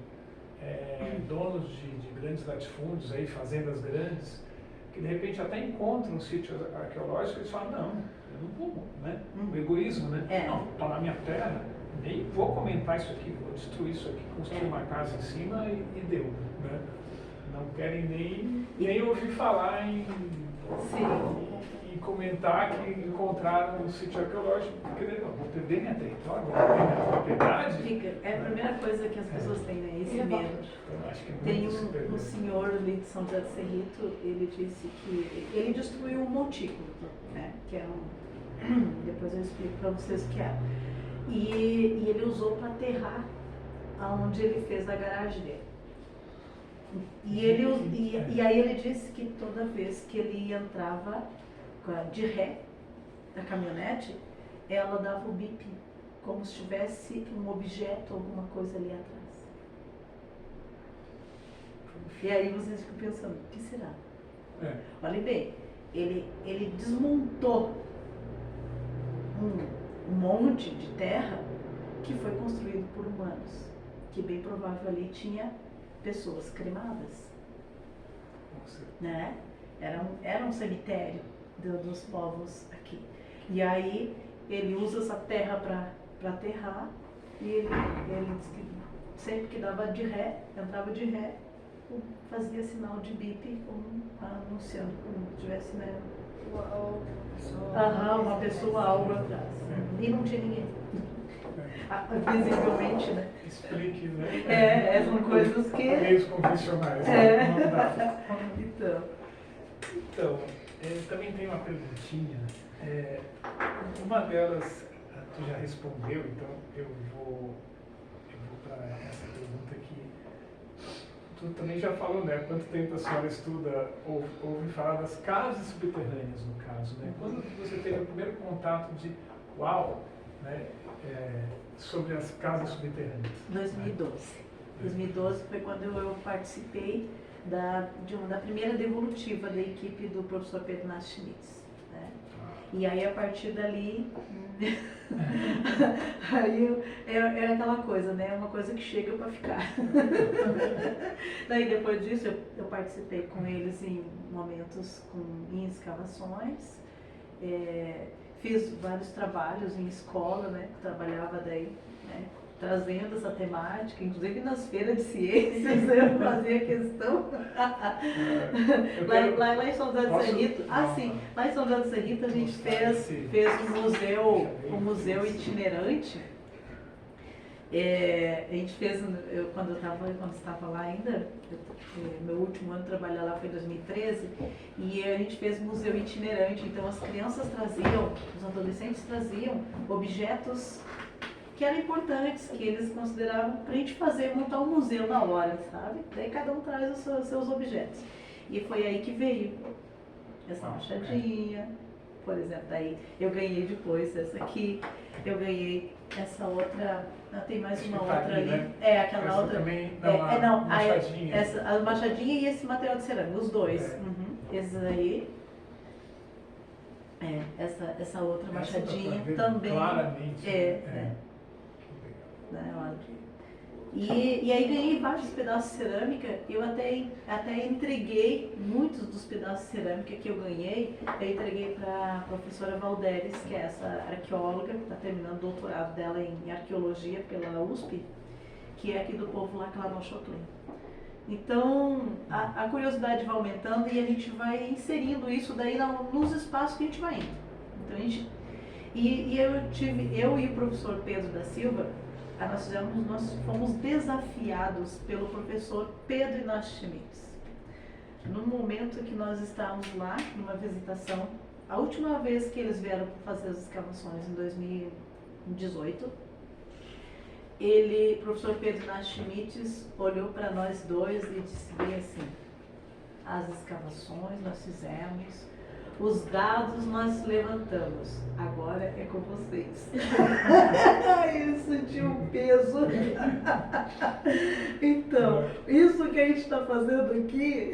Donos de grandes latifúndios, aí, fazendas grandes, que de repente até encontram um sítio arqueológico e eles falam, não, eu não vou, né? O egoísmo, né? É. Não, tá na minha terra, nem vou comentar isso aqui, vou destruir isso aqui, construir uma casa em cima e deu, né? Não querem nem ouvir falar em comentar que encontraram um sítio arqueológico, porque eu vou perder minha território, vou perder minha propriedade. É a primeira coisa que as pessoas têm, né? Esse medo. Então, acho que é Tem muito se perder. um senhor ali de São José do Cerrito, ele disse que ele destruiu um montículo, né? Que é depois eu explico para vocês o que é. E ele usou para aterrar aonde ele fez a garagem dele. E aí ele disse que toda vez que ele entrava de ré da caminhonete, ela dava o bip, como se tivesse um objeto, alguma coisa ali atrás. E aí vocês ficam pensando, o que será? Olhem bem, ele desmontou um monte de terra que foi construído por humanos, que bem provável ali tinha pessoas cremadas, né? Era um cemitério dos povos aqui. E aí ele usa essa terra para aterrar e ele diz que sempre que dava de ré, entrava de ré, fazia sinal de bip, como anunciando, como se tivesse, né? Uma pessoa, algo atrás. E não tinha ninguém. Visivelmente, né? Explique, né? São coisas que... Meios convencionais. Não dá. Então, também tem uma perguntinha. Uma delas, tu já respondeu, então eu vou para essa pergunta aqui. Tu também já falou, né? Quanto tempo a senhora estuda, ouve falar das casas subterrâneas, no caso, né? Quando você teve o primeiro contato de, uau, né? Sobre as casas subterrâneas? 2012. 2012 foi quando eu participei da primeira devolutiva da equipe do professor Pedro Nath Schmitz, né? E aí a partir dali aí era aquela coisa, né? Uma coisa que chega para ficar. Daí depois disso eu participei com eles em momentos em escavações, fiz vários trabalhos em escola, né? Trabalhava daí, né? Trazendo essa temática, inclusive nas feiras de ciências, eu fazia questão. Lá em São José do Cerrito, lá em São José do Cerrito a gente fez um museu itinerante. A gente fez, quando estava lá ainda, meu último ano de trabalhar lá foi em 2013, e a gente fez museu itinerante, então as crianças traziam, os adolescentes traziam objetos que eram importantes, que eles consideravam para a gente montar um museu na hora, sabe? Daí cada um traz os seus objetos. E foi aí que veio essa machadinha, por exemplo. Daí eu ganhei depois essa aqui, eu ganhei essa outra, tem mais uma outra ali. Né? Aquela essa outra. Também machadinha. A machadinha e esse material de cerâmica, os dois. Esses aí. Essa outra machadinha também. Claramente. E aí ganhei vários pedaços de cerâmica. Eu até entreguei muitos dos pedaços de cerâmica que eu ganhei. Eu entreguei para a professora Valderes, que é essa arqueóloga que está terminando o doutorado dela em arqueologia pela USP, que é aqui do povo lá, Clermont-Châtelet. Então a curiosidade vai aumentando e a gente vai inserindo isso daí nos espaços que a gente vai indo. Então eu e o professor Pedro da Silva, nós fomos desafiados pelo professor Pedro Inácio Schmitz. No momento que nós estávamos lá, numa visitação, a última vez que eles vieram fazer as escavações, em 2018, o professor Pedro Inácio Schmitz olhou para nós dois e disse bem assim: as escavações nós fizemos, os dados nós levantamos, agora é com vocês. Eu senti um peso. Então, isso que a gente está fazendo aqui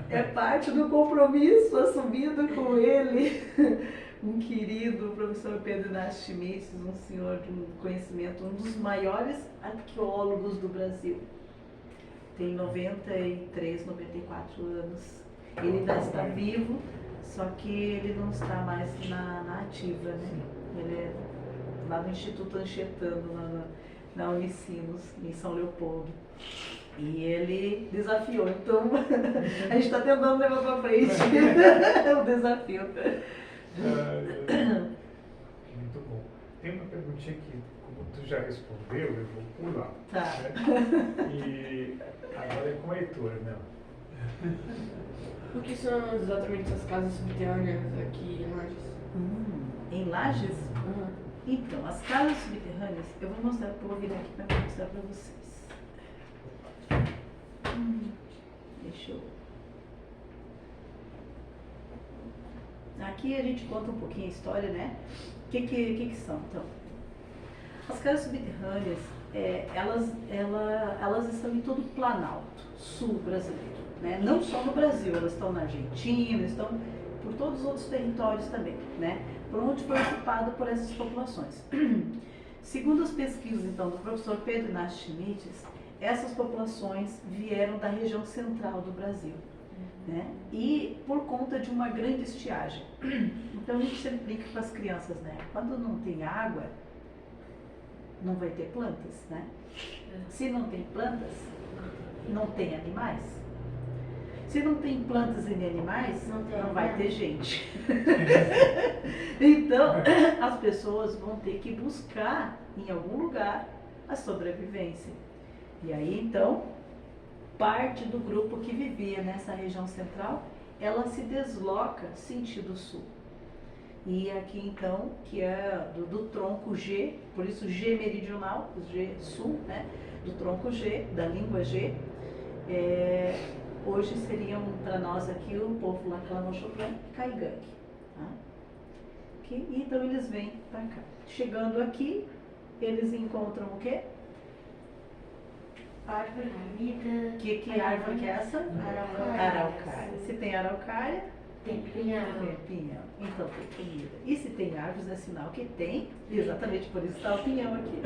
é parte do compromisso assumido com ele, um querido professor Pedro Inácio Schmitz, um senhor de um conhecimento, um dos maiores arqueólogos do Brasil. Tem 93, 94 anos. Ele ainda está vivo, só que ele não está mais na ativa, né? Ele é lá no Instituto Anchetano, lá na Unicinos, em São Leopoldo. E ele desafiou, então a gente está tentando levar para frente o desafio. Muito bom. Tem uma perguntinha que, como tu já respondeu, eu vou pular. Tá. Né? E agora é com o Heitor, né? O que são exatamente essas casas subterrâneas aqui em Lages? Em Lages? Aham. Então, as casas subterrâneas, eu vou mostrar, eu vou vir aqui para mostrar para vocês. Deixa eu... Aqui a gente conta um pouquinho a história, né? O que são, então? As casas subterrâneas, elas estão em todo o Planalto Sul brasileiro, né? Não só no Brasil, elas estão na Argentina, estão por todos os outros territórios também, né? Por onde foi ocupado por essas populações. Segundo as pesquisas, então, do professor Pedro Inácio Schmitz, essas populações vieram da região central do Brasil, né? E por conta de uma grande estiagem. Então a gente sempre brinca com as crianças, né? Quando não tem água, não vai ter plantas, né? Se não tem plantas, não tem animais. Se não tem plantas e nem animais, não vai ter gente. Então, as pessoas vão ter que buscar em algum lugar a sobrevivência. E aí, então, parte do grupo que vivia nessa região central, ela se desloca sentido sul. E aqui, então, que é do tronco G, por isso G meridional, G sul, né? Do tronco G, da língua G, hoje seriam para nós aqui o povo lá Calamachoplã, Caigangue. Tá? Então eles vêm para cá. Chegando aqui, eles encontram o quê? Árvore, comida. Que árvore que é essa? Araucária. Se tem araucária, Tem pinhão. tem pinhão. Então tem comida. E se tem árvores, é sinal que tem. Exatamente por isso está o pinhão aqui.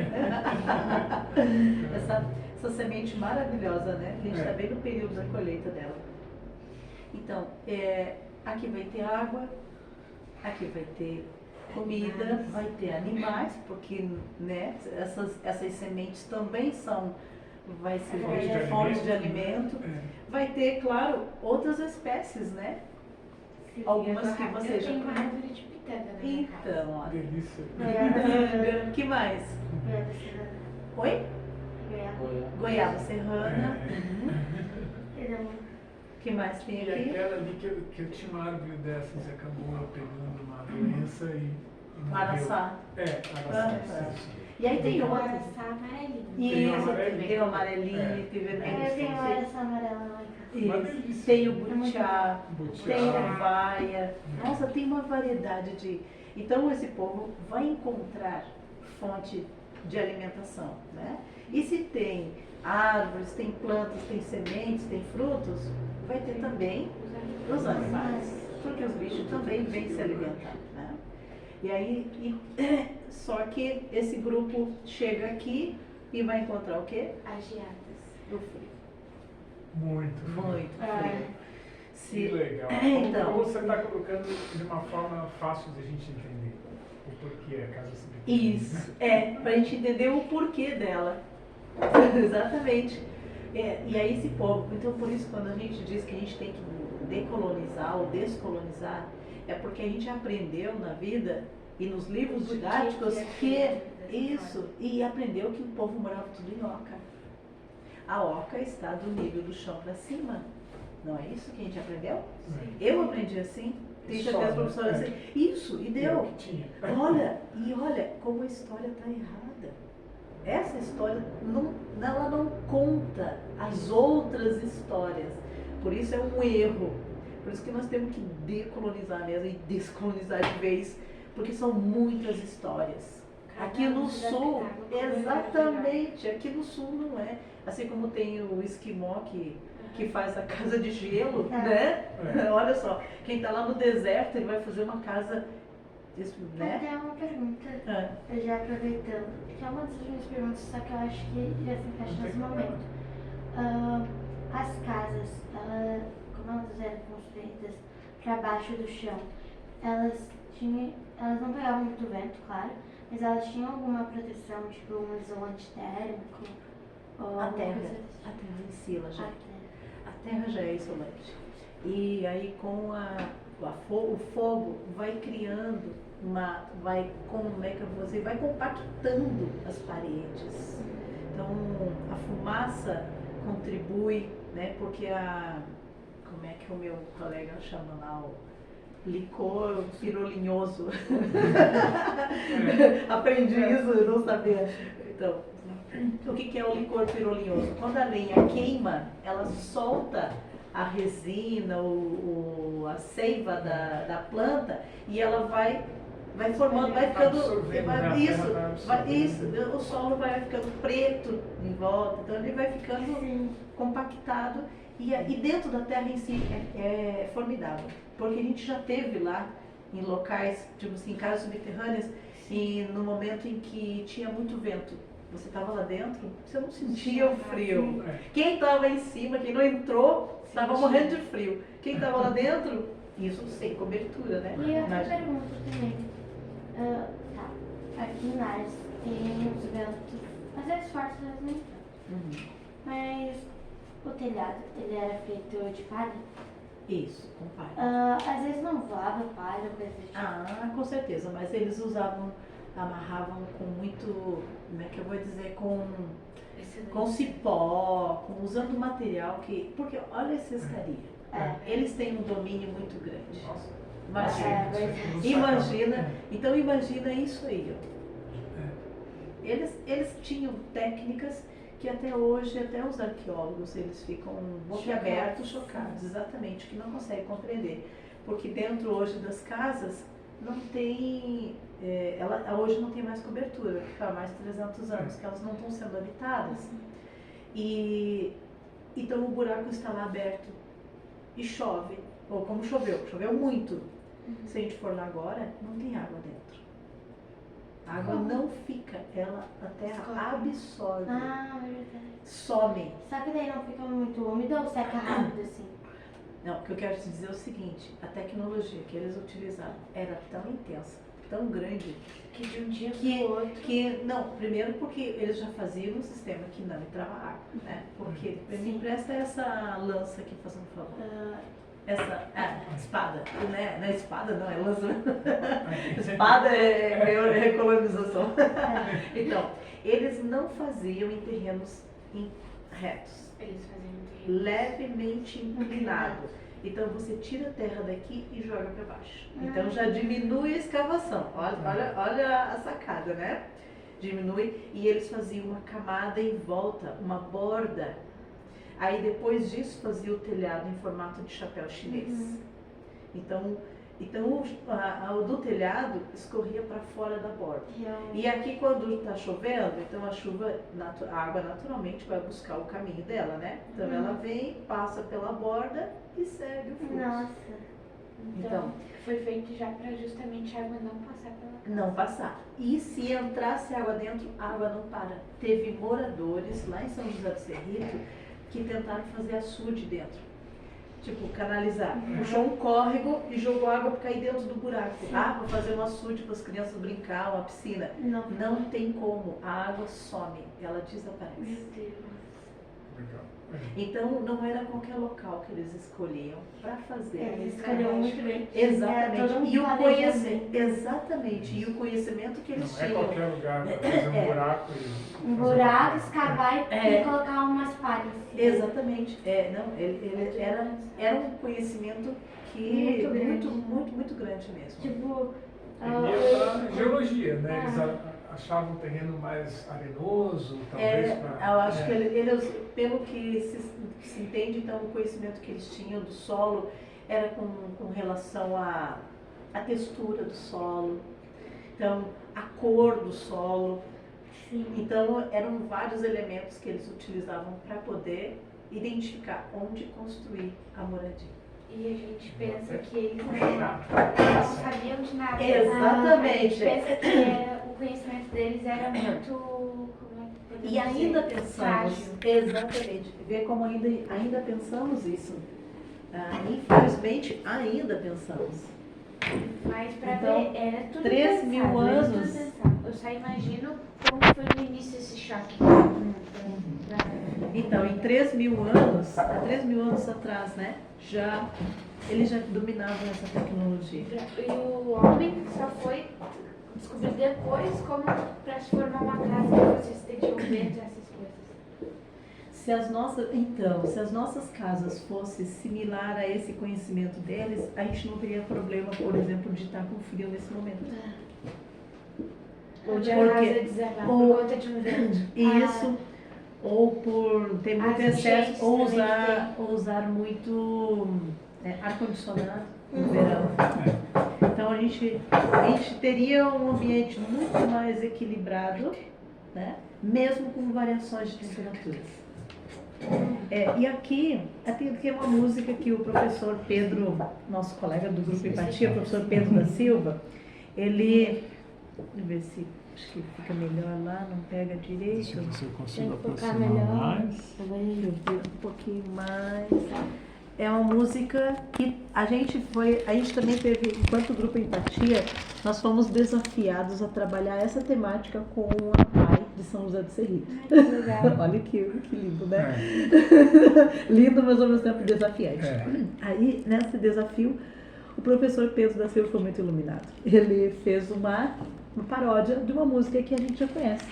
Essa semente maravilhosa, né? Que a gente está bem no período da colheita dela. Então, aqui vai ter água, aqui vai ter comida, vai ter animais, porque, né, essas sementes também vai ser fonte de alimento. Vai ter, claro, outras espécies, né? Algumas que você já Tem uma conhece. árvore de pitanga na minha casa. Então, olha. Delícia. Que mais? Goiaba serrana. Oi? Goiaba. Goiaba serrana. Perdão. Que mais tem E aqui? aquela ali que eu tinha uma árvore dessas e acabou pegando uma doença e morreu. Araçá. Araçá. E aí tem Tem o outras. araçá amarelinho. Tem o Isso, amarelinho. tem o amarelinho, tem vermelho. Eu tenho essa amarela lá em casa. Uma Isso. delícia. Tem o butiá, Butiá. tem a vaia. Nossa, tem uma variedade de... Então esse povo vai encontrar fonte de alimentação, né? E se tem árvores, tem plantas, tem sementes, tem frutos, vai ter também os animais, porque os bichos também vêm se alimentar, né? E aí, só que esse grupo chega aqui e vai encontrar o quê? As geadas. O frio. Muito. Muito frio. Que legal. Então. Como você está colocando de uma forma fácil de a gente entender o porquê a casa subterrânea. Isso, pra gente entender o porquê dela. Exatamente. E aí esse povo, então por isso quando a gente diz que a gente tem que decolonizar ou descolonizar, é porque a gente aprendeu na vida e nos livros didáticos e aprendeu que o povo morava tudo em oca. A oca está do nível do chão para cima. Não é isso que a gente aprendeu? Eu aprendi assim, tem certeza professora assim. Isso, e deu. Olha como a história está errada. Essa história ela não conta as outras histórias. Por isso é um erro. Por isso que nós temos que decolonizar mesmo e descolonizar de vez, porque são muitas histórias. Aqui no sul, exatamente, aqui no sul não é. Assim como tem o esquimó que faz a casa de gelo, né? Olha só, quem está lá no deserto, ele vai fazer uma casa, né? Até uma pergunta, eu já aproveitando, que é uma das minhas perguntas, só que eu acho que já se encaixa nesse momento. As casas, como camas eram construídas para baixo do chão, elas não pegavam muito vento, claro, mas elas tinham alguma proteção, tipo um isolante térmico ou A alguma terra, coisa assim? a terra em si, ela já, A terra. a terra já é isolante. E aí com o fogo vai criando como é que eu vou dizer, vai compactando as paredes. Então a fumaça contribui, né, porque como é que o meu colega chama lá, o licor pirolinhoso. Aprendi isso, eu não sabia. Então, o que é o licor pirolinhoso? Quando a lenha queima, ela solta a resina, a seiva da planta e ela vai formando, vai ficando. Absorvendo, né? A terra vai Isso, absorvendo. o solo vai ficando preto em volta, então ele vai ficando compactado e dentro da terra em si é formidável, porque a gente já teve lá em locais, tipo assim, casas subterrâneas, e no momento em que tinha muito vento, você estava lá dentro, você não sentia o frio. Quem estava em cima, quem não entrou, estava morrendo de frio. Quem estava lá dentro, isso sem cobertura, né? E outra Mas- pergunta também. Tá, aqui em Lares tem uns ventos, às vezes fortes, às vezes nem tanto. Uhum. Mas o telhado, ele era feito de palha? Isso, com palha. Às vezes não voava palha, coisa do tipo. Ah, com certeza, mas eles amarravam com muito, como é que eu vou dizer, com cipó, usando material porque olha essa escaria. Eles têm um domínio muito grande. Nossa. Imagina, então imagina isso aí, ó. Eles tinham técnicas que até hoje, até os arqueólogos, eles ficam boquiabertos, chocados, exatamente, que não conseguem compreender. Porque dentro hoje das casas não tem, hoje não tem mais cobertura, porque há mais de 300 anos que elas não estão sendo habitadas. E então o buraco está lá aberto e chove, ou como choveu muito. Se a gente for lá agora, não tem água dentro. A água não fica, a terra absorve, Verdade. some. Só que daí não fica muito úmido ou seca rápido assim? Não, o que eu quero te dizer é o seguinte, a tecnologia que eles utilizaram era tão intensa, tão grande, Que de um dia que, pro outro. não, primeiro porque eles já faziam um sistema que não entrava água, né? Porque me empresta essa lança aqui, fazendo um favor. Essa espada, né? Não é espada, não, é lança. Espada é recolonização. Então, eles não faziam em terrenos retos, Eles faziam um terreno. levemente inclinado. Então você tira a terra daqui e joga para baixo. Então já diminui a escavação. Olha a sacada, né? Diminui e eles faziam uma camada em volta, uma borda. Aí depois disso fazia o telhado em formato de chapéu chinês. Então o do telhado escorria para fora da borda. E aqui quando está chovendo, então a água naturalmente vai buscar o caminho dela, né? Então ela vem, passa pela borda e segue o fluxo. Nossa. Então, foi feito já para justamente a água não passar pela casa. Não passar. E se entrasse água dentro, a água não para. Teve moradores lá em São José do Cerrito que tentaram fazer açude dentro. Tipo, canalizar. Puxou um córrego e jogou água para cair dentro do buraco. Para fazer um açude para as crianças brincar, uma piscina. Não tem como. A água some, ela desaparece. Meu Deus. Legal. Então, não era qualquer local que eles escolhiam para fazer. Eles escolheram muito bem. Exatamente. Era todo um E o planejamento. exatamente. E o conhecimento que eles Não é tinham. qualquer lugar para fazer um buraco e... Um buraco, escavar e colocar umas palhas. Assim. Exatamente. Era um conhecimento que Muito grande. muito grande mesmo. Tipo, Seria para geologia, né? Eles achavam o terreno mais arenoso, talvez para... Eu acho que eles, pelo que se entende, então, o conhecimento que eles tinham do solo era com relação à textura do solo, então, a cor do solo. sim. Então, eram vários elementos que eles utilizavam para poder identificar onde construir a moradia. E a gente pensa que eles não sabiam de nada. Exatamente. A gente pensa que o conhecimento deles era muito... como é que podemos E ainda dizer? pensamos, Frágil. exatamente, ver como ainda pensamos isso. Infelizmente, ainda pensamos. Mas pra Então, ver, era tudo 3 mil pensado, era tudo anos. pensado. Eu só imagino como foi no início esse choque. Então, em 3 mil anos, há 3 mil anos atrás, né, eles já dominavam essa tecnologia. E o homem só foi descobrir depois como pra se formar uma casa que vocês teriam vento, essas coisas. Se as nossas casas fossem similar a esse conhecimento deles, a gente não teria problema, por exemplo, de estar com frio nesse momento. Ou de a Porque- casa desabar ou- por conta de um vento. Isso, ou por ter muito As excesso, enchentes ou também usar muito ar-condicionado no verão. Então a gente teria um ambiente muito mais equilibrado, né? Mesmo com variações de temperaturas. E aqui é uma música que o professor Pedro, nosso colega do Grupo Empatia, o professor Pedro da Silva, ele, deixa eu ver se acho que fica melhor lá, não pega direito. Deixa eu ver se eu consigo Tem que focar aproximar melhor. mais. Deixa eu ver um pouquinho mais. É uma música que a gente também teve, enquanto Grupo Empatia, nós fomos desafiados a trabalhar essa temática com a PAI de São José do Cerrito. Que legal. Olha que lindo, né? É, Lindo, mas ao mesmo tempo desafiante. É. Aí, nesse desafio, o professor Pedro da Silva foi muito iluminado. Ele fez uma paródia de uma música que a gente já conhece.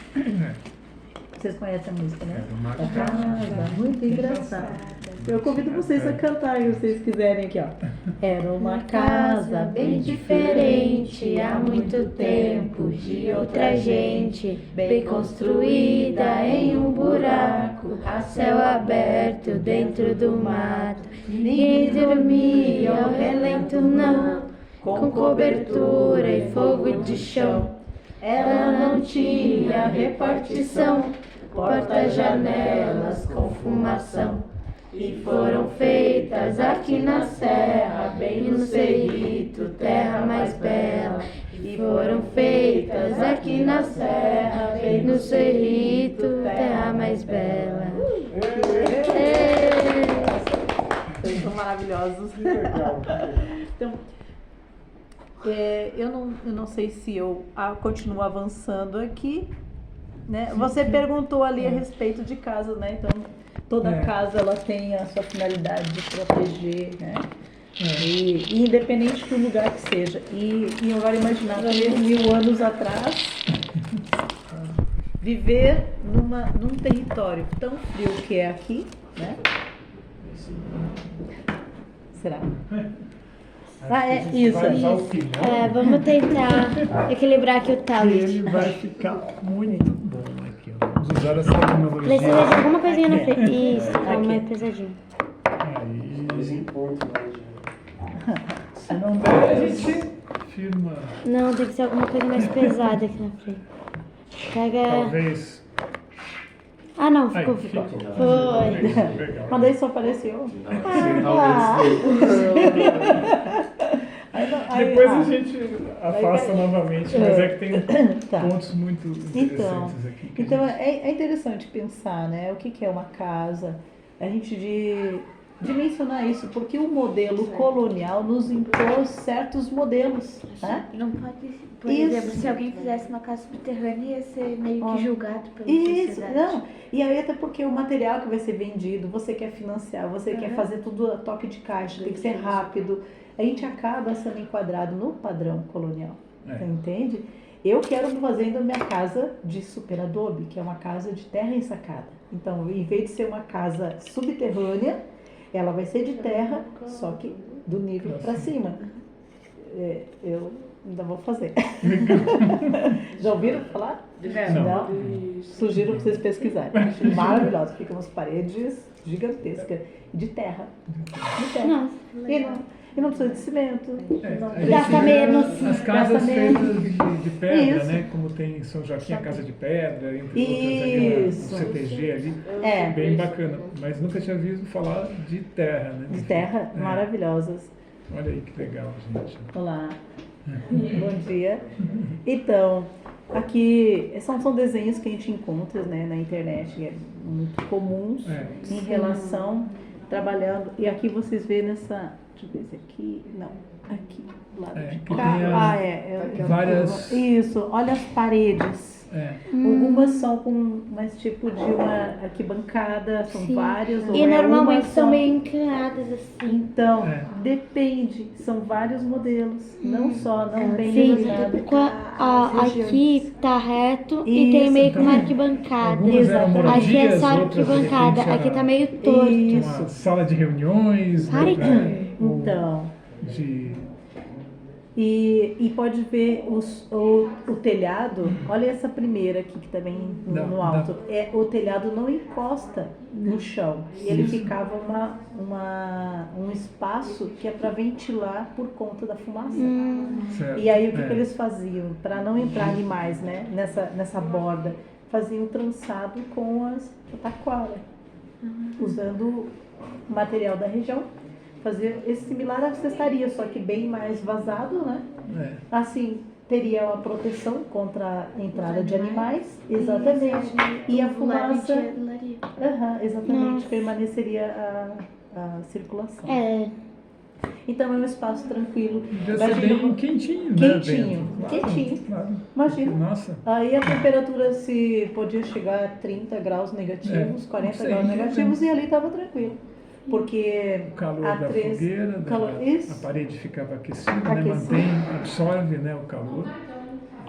Vocês conhecem a música, né? Era uma casa. Muito engraçado. Eu convido vocês a cantar, se vocês quiserem aqui, ó. Era uma casa bem diferente há muito tempo, de outra gente, bem construída em um buraco, a céu aberto dentro do mato. Ninguém dormia ao relento não, com cobertura e fogo de chão. Ela não tinha repartição, portas, janelas com fumação. E foram feitas aqui na serra, bem no Cerrito, terra mais bela. E foram feitas aqui na serra, bem no Cerrito, terra mais bela. Vocês são maravilhosos. Que legal. Então, eu não sei se eu continuo avançando aqui, né? Você perguntou ali a respeito de casas, né? Então, toda casa ela tem a sua finalidade de proteger, né? E independente do lugar que seja. E agora imaginar 3 mil anos atrás, viver num território tão frio que é aqui, né? Será? Isso. Vai usar o filhão, Vamos tentar equilibrar aqui o e tablet. ele vai ficar muito bom aqui. Ó. Vamos usar essa tecnologia. Precisa de alguma coisinha na frente. Isso, Aqui. calma, é pesadinho. Aí, se não der, a gente firma. Não, tem que ser alguma coisa mais pesada aqui na frente. Pega. Talvez. Ah, não, Aí, ficou. fica. Foi. Legal. Mas daí só apareceu. Depois a gente afasta novamente, mas é que tem Tá. pontos muito interessantes aqui. que a Então gente- é interessante pensar, né? O que é uma casa, a gente de mencionar isso, porque o modelo colonial nos impôs certos modelos, né? Não pode, por Isso. exemplo, se alguém fizesse uma casa subterrânea, ia ser meio Ó. que julgado pela Isso, sociedade. não. E aí até porque o material que vai ser vendido, você quer financiar, você quer fazer tudo a toque de caixa, tem que ser rápido. A gente acaba sendo enquadrado no padrão colonial, É. você entende? Eu quero fazer a minha casa de super adobe, que é uma casa de terra ensacada. Então, em vez de ser uma casa subterrânea, ela vai ser de terra, só que do nível para cima. Eu ainda vou fazer. Já ouviram falar? Não. Sugiro para vocês pesquisarem. Acho maravilhoso. Ficam umas paredes gigantescas de terra. De terra. Nossa, E não precisa de cimento. Não A precisa- gente Gasta vê menos. As casas Gasta menos. feitas de pedra, Isso. né? Como tem em São Joaquim a Casa de Pedra, entre outras ali, Isso. no CTG ali. É. Bem bacana. Mas nunca tinha visto falar de terra, né? De terra, É. maravilhosas. Olha aí que legal, gente. Olá. Bom dia. Então, aqui são desenhos que a gente encontra, né, na internet, muito comuns É. em relação trabalhando. E aqui vocês veem nessa, deixa eu ver se aqui, não, aqui, do lado de que cá. tem várias... Isso, olha as paredes. Algumas são com mais tipo de uma arquibancada, são Sim. várias. Ou E normalmente uma são só. meio inclinadas assim. Então, depende, são vários modelos, não só, não bem Sim, iluminado. aqui tá reto e tem Isso, meio que uma então, arquibancada. algumas eram Exatamente. Aqui é moradias, só outras, de arquibancada, repente, aqui era tá meio torto. Isso. uma sala de reuniões, Pare. ou Então, de... e pode ver o telhado, olha essa primeira aqui que tá bem no alto. O telhado não encosta no chão. Ele ficava um espaço que é para ventilar por conta da fumaça. Certo. E aí o que eles faziam? Para não entrar animais, né, nessa borda, faziam o trançado com as taquara, usando o material da região. Fazer esse similar à cestaria, só que bem mais vazado, né? Assim, teria uma proteção contra a entrada de animais, exatamente. E a fumaça, exatamente, permaneceria a circulação. Então é um espaço tranquilo. Deve ser bem quentinho, né? Quentinho, dentro. quentinho. Claro. Imagina. Nossa. Aí a temperatura se podia chegar a 30 graus negativos, 40 Sim, graus negativos, e ali estava tranquilo. Porque O calor a da três- fogueira, isso. a parede ficava aquecida, né? Aquecida. Absorve, né, o calor,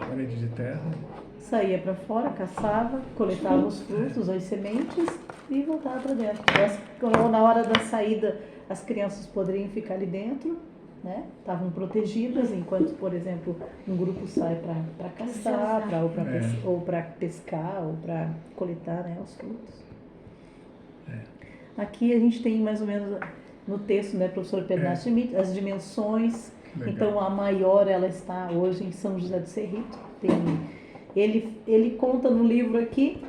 a parede de terra. saía para fora, caçava, coletava os frutos, as sementes e voltava para dentro. Na hora da saída, as crianças poderiam ficar ali dentro, né? Estavam protegidas, enquanto, por exemplo, um grupo sai para caçar, ou para pescar, ou para coletar, né, os frutos. Aqui a gente tem mais ou menos no texto, né, professor Pedro Schmidt, as dimensões. Legal. Então a maior ela está hoje em São José do Cerrito. Ele conta no livro aqui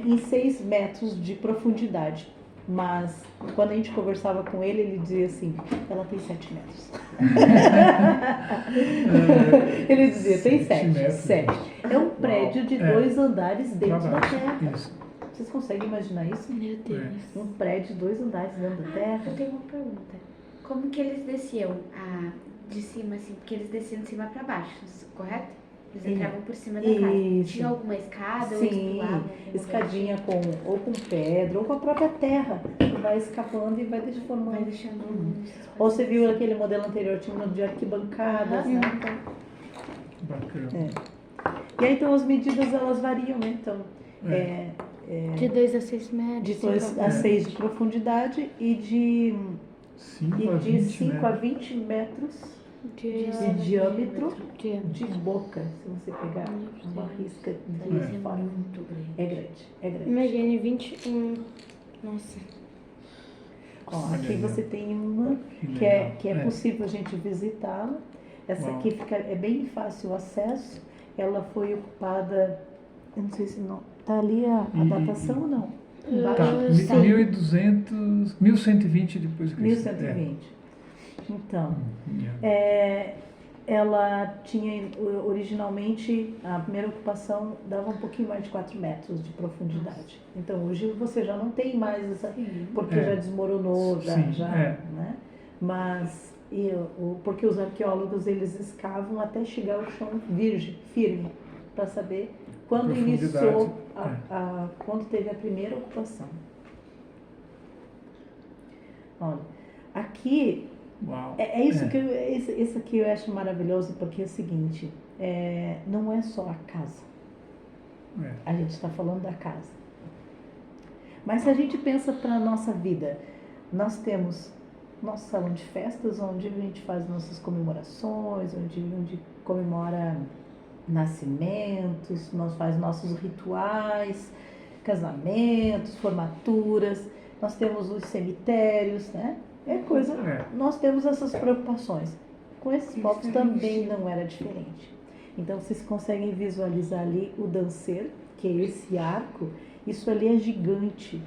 em 6 metros de profundidade. Mas quando a gente conversava com ele, ele dizia assim, ela tem 7 metros. Ele dizia, tem 7. 7. É um prédio de 2 andares dentro da terra. Isso. Vocês conseguem imaginar isso? Meu Deus. Um prédio de 2 andares dentro da terra. Eu tenho uma pergunta. Como que eles desciam de cima, assim? Porque eles desciam de cima para baixo, correto? Eles entravam por cima da casa. Isso. Tinha alguma escada ou eles Sim, pulavam? alguma escadinha ou com pedra ou com a própria terra. Vai escapando e vai coisa? Vai formando. deixando... Ou você viu aquele modelo anterior, tinha um de arquibancadas, né? Bacana. E aí então as medidas elas variam, né? Então, De 2 a 6 metros. de 2 a 6 de profundidade e de 5 a 20, 5 né? a 20 metros de diâmetro de boca, se você pegar uma risca de fora. É grande. Imagine 21. Nossa. Ó, aqui você tem uma Que que é legal. possível a gente visitá-la. Essa Uau. aqui é bem fácil o acesso. Ela foi ocupada, eu não sei se não, tá ali a datação ou não? Tá, Embaixo, 1200, 1120 depois de Cristo. 1120. Então, É. ela tinha originalmente, a primeira ocupação dava um pouquinho mais de 4 metros de profundidade. Então hoje você já não tem mais essa, porque já desmoronou, Sim, né? Mas porque os arqueólogos eles escavam até chegar ao chão virgem, firme, para saber quando Profundidade, iniciou, quando teve a primeira ocupação. Olha, aqui Uau. isso aqui eu acho maravilhoso, porque é o seguinte, não é só a casa. A gente está falando da casa. Mas se a gente pensa para a nossa vida, nós temos nosso salão de festas, onde a gente faz nossas comemorações, onde comemora nascimentos, nós faz nossos rituais, casamentos, formaturas, nós temos os cemitérios, né? Nós temos essas preocupações. Com esses povos também não era diferente. Então vocês conseguem visualizar ali o danceiro, que é esse arco. Isso ali é gigante.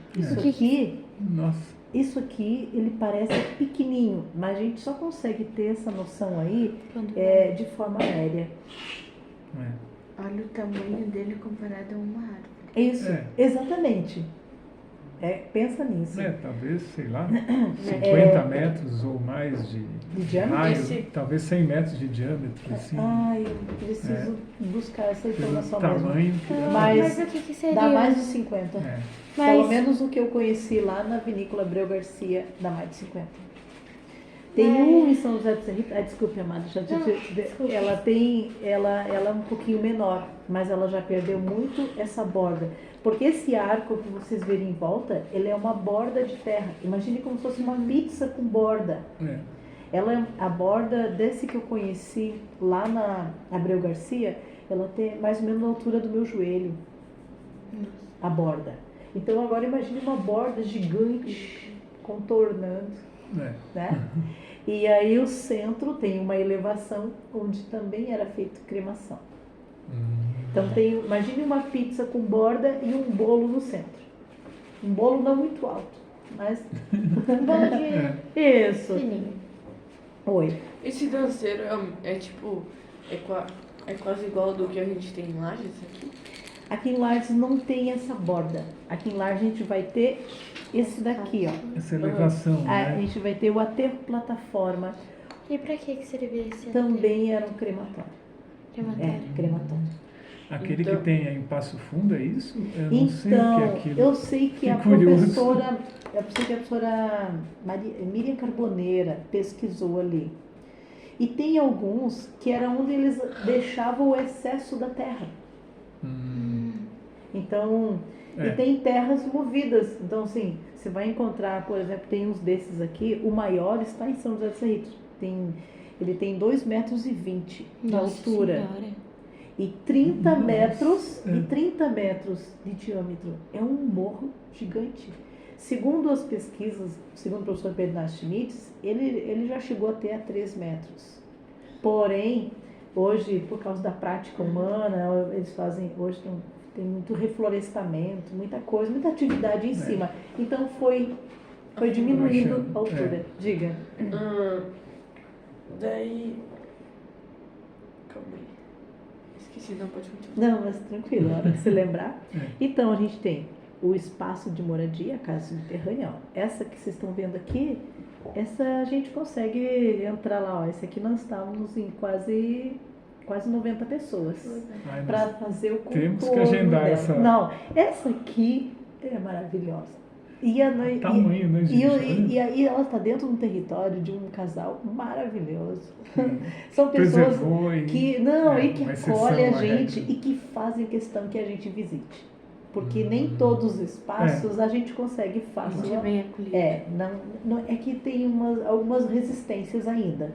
Isso aqui, ele parece pequenininho, mas a gente só consegue ter essa noção aí de forma aérea. Olha o tamanho dele comparado a uma árvore. Isso, exatamente. Pensa nisso. Talvez, sei lá, 50 metros ou mais de diâmetro? raio, talvez 100 metros de diâmetro, assim. Ai, eu preciso buscar essa Pelo informação mesmo. tamanho que dá. Mas Mas o que seria? dá mais de 50. É. Pelo Mas- menos o que eu conheci lá na vinícola Abreu Garcia dá mais de 50. Tem um em São José do Cerrito. Desculpe, amada. Ela é um pouquinho menor, mas ela já perdeu muito essa borda. Porque esse arco que vocês verem em volta, ele é uma borda de terra. Imagine como se fosse uma pizza com borda. A borda desse que eu conheci lá na Abreu Garcia, ela tem mais ou menos a altura do meu joelho. A borda. Então agora imagine uma borda gigante contornando, né? E aí o centro tem uma elevação onde também era feito cremação. Então imagine uma pizza com borda e um bolo no centro. Um bolo não muito alto, mas Um bolo de isso. fininho. Oi. Esse danceiro é quase igual ao do que a gente tem em Lages aqui? Aqui em Lages não tem essa borda. Aqui em Lages a gente vai ter esse daqui, ó. Essa elevação, A né? gente vai ter o aterro plataforma. E pra que servia esse Também era um crematório. crematório? Crematório. Aquele Então- que tem aí em Passo Fundo, é isso? Eu não sei o que é Então, aquilo. eu sei que a Que curioso. professora Miriam Carboneira pesquisou ali. E tem alguns que era onde eles deixavam o excesso da terra. Então, e tem terras movidas. Então, assim, você vai encontrar, por exemplo, tem uns desses aqui, o maior está em São José dos Cerritos. Ele tem 2,20 metros de altura. E 30 metros de diâmetro. É um morro gigante. Segundo as pesquisas, segundo o professor Pedro Schmitz, ele já chegou até a 3 metros. Porém, hoje, por causa da prática humana, eles fazem, hoje tem muito reflorestamento, muita coisa, muita atividade em cima. Então foi diminuindo a altura. Diga. Daí... Calma aí. Esqueci, não pode continuar. Não, mas tranquilo, na hora que você lembrar. Então, a gente tem o espaço de moradia, a casa subterrânea. Ó. Essa que vocês estão vendo aqui, essa a gente consegue entrar lá. Ó. Esse aqui nós estávamos em quase 90 pessoas para fazer o contorno temos que agendar dela. essa. Não, essa aqui é maravilhosa. Tamanho, né, gente? E aí ela está dentro de um território de um casal maravilhoso. São pessoas que acolhem a gente e que fazem questão que a gente visite. Porque nem todos os espaços a gente consegue fácil. bem acolhido. Não, é que tem algumas resistências ainda.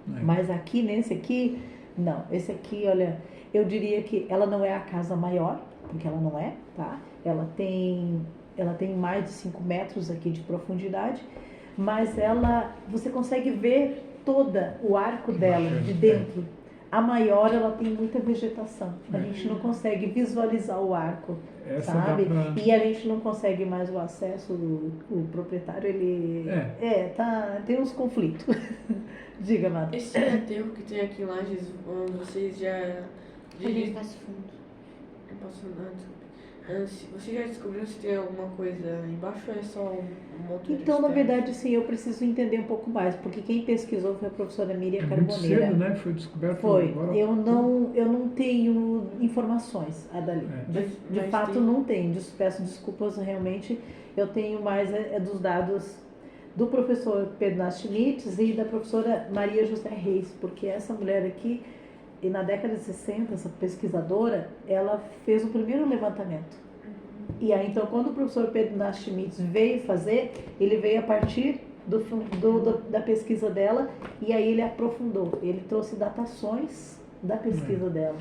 Mas aqui, nesse aqui, não. Esse aqui, olha, eu diria que ela não é a casa maior, porque ela não é, tá? Ela tem mais de 5 metros aqui de profundidade, mas você consegue ver toda o arco dela de dentro. A maior, ela tem muita vegetação. A gente não consegue visualizar o arco, sabe? E a gente não consegue mais o acesso. O proprietário, ele... tem uns conflitos. Diga, Mata. Esse aterro que tem aqui em Lages, vocês já... Ali em Passo Fundo. Eu posso andar, desculpa. Você já descobriu se tem alguma coisa embaixo ou é só um outro? Então, na verdade, sim, eu preciso entender um pouco mais, porque quem pesquisou foi a professora Miriam Carboneira. Muito cedo, né? Foi descoberto agora. Eu não tenho informações, Adali. De fato, não tenho. Peço desculpas, realmente. Eu tenho mais dos dados do professor Pedro Schmitz e da professora Maria José Reis, porque essa mulher aqui, e na década de 60, essa pesquisadora, ela fez o primeiro levantamento. E aí, então, quando o professor Pedro Schmitz veio fazer, ele veio a partir da pesquisa dela, e aí ele aprofundou. Ele trouxe datações da pesquisa dela.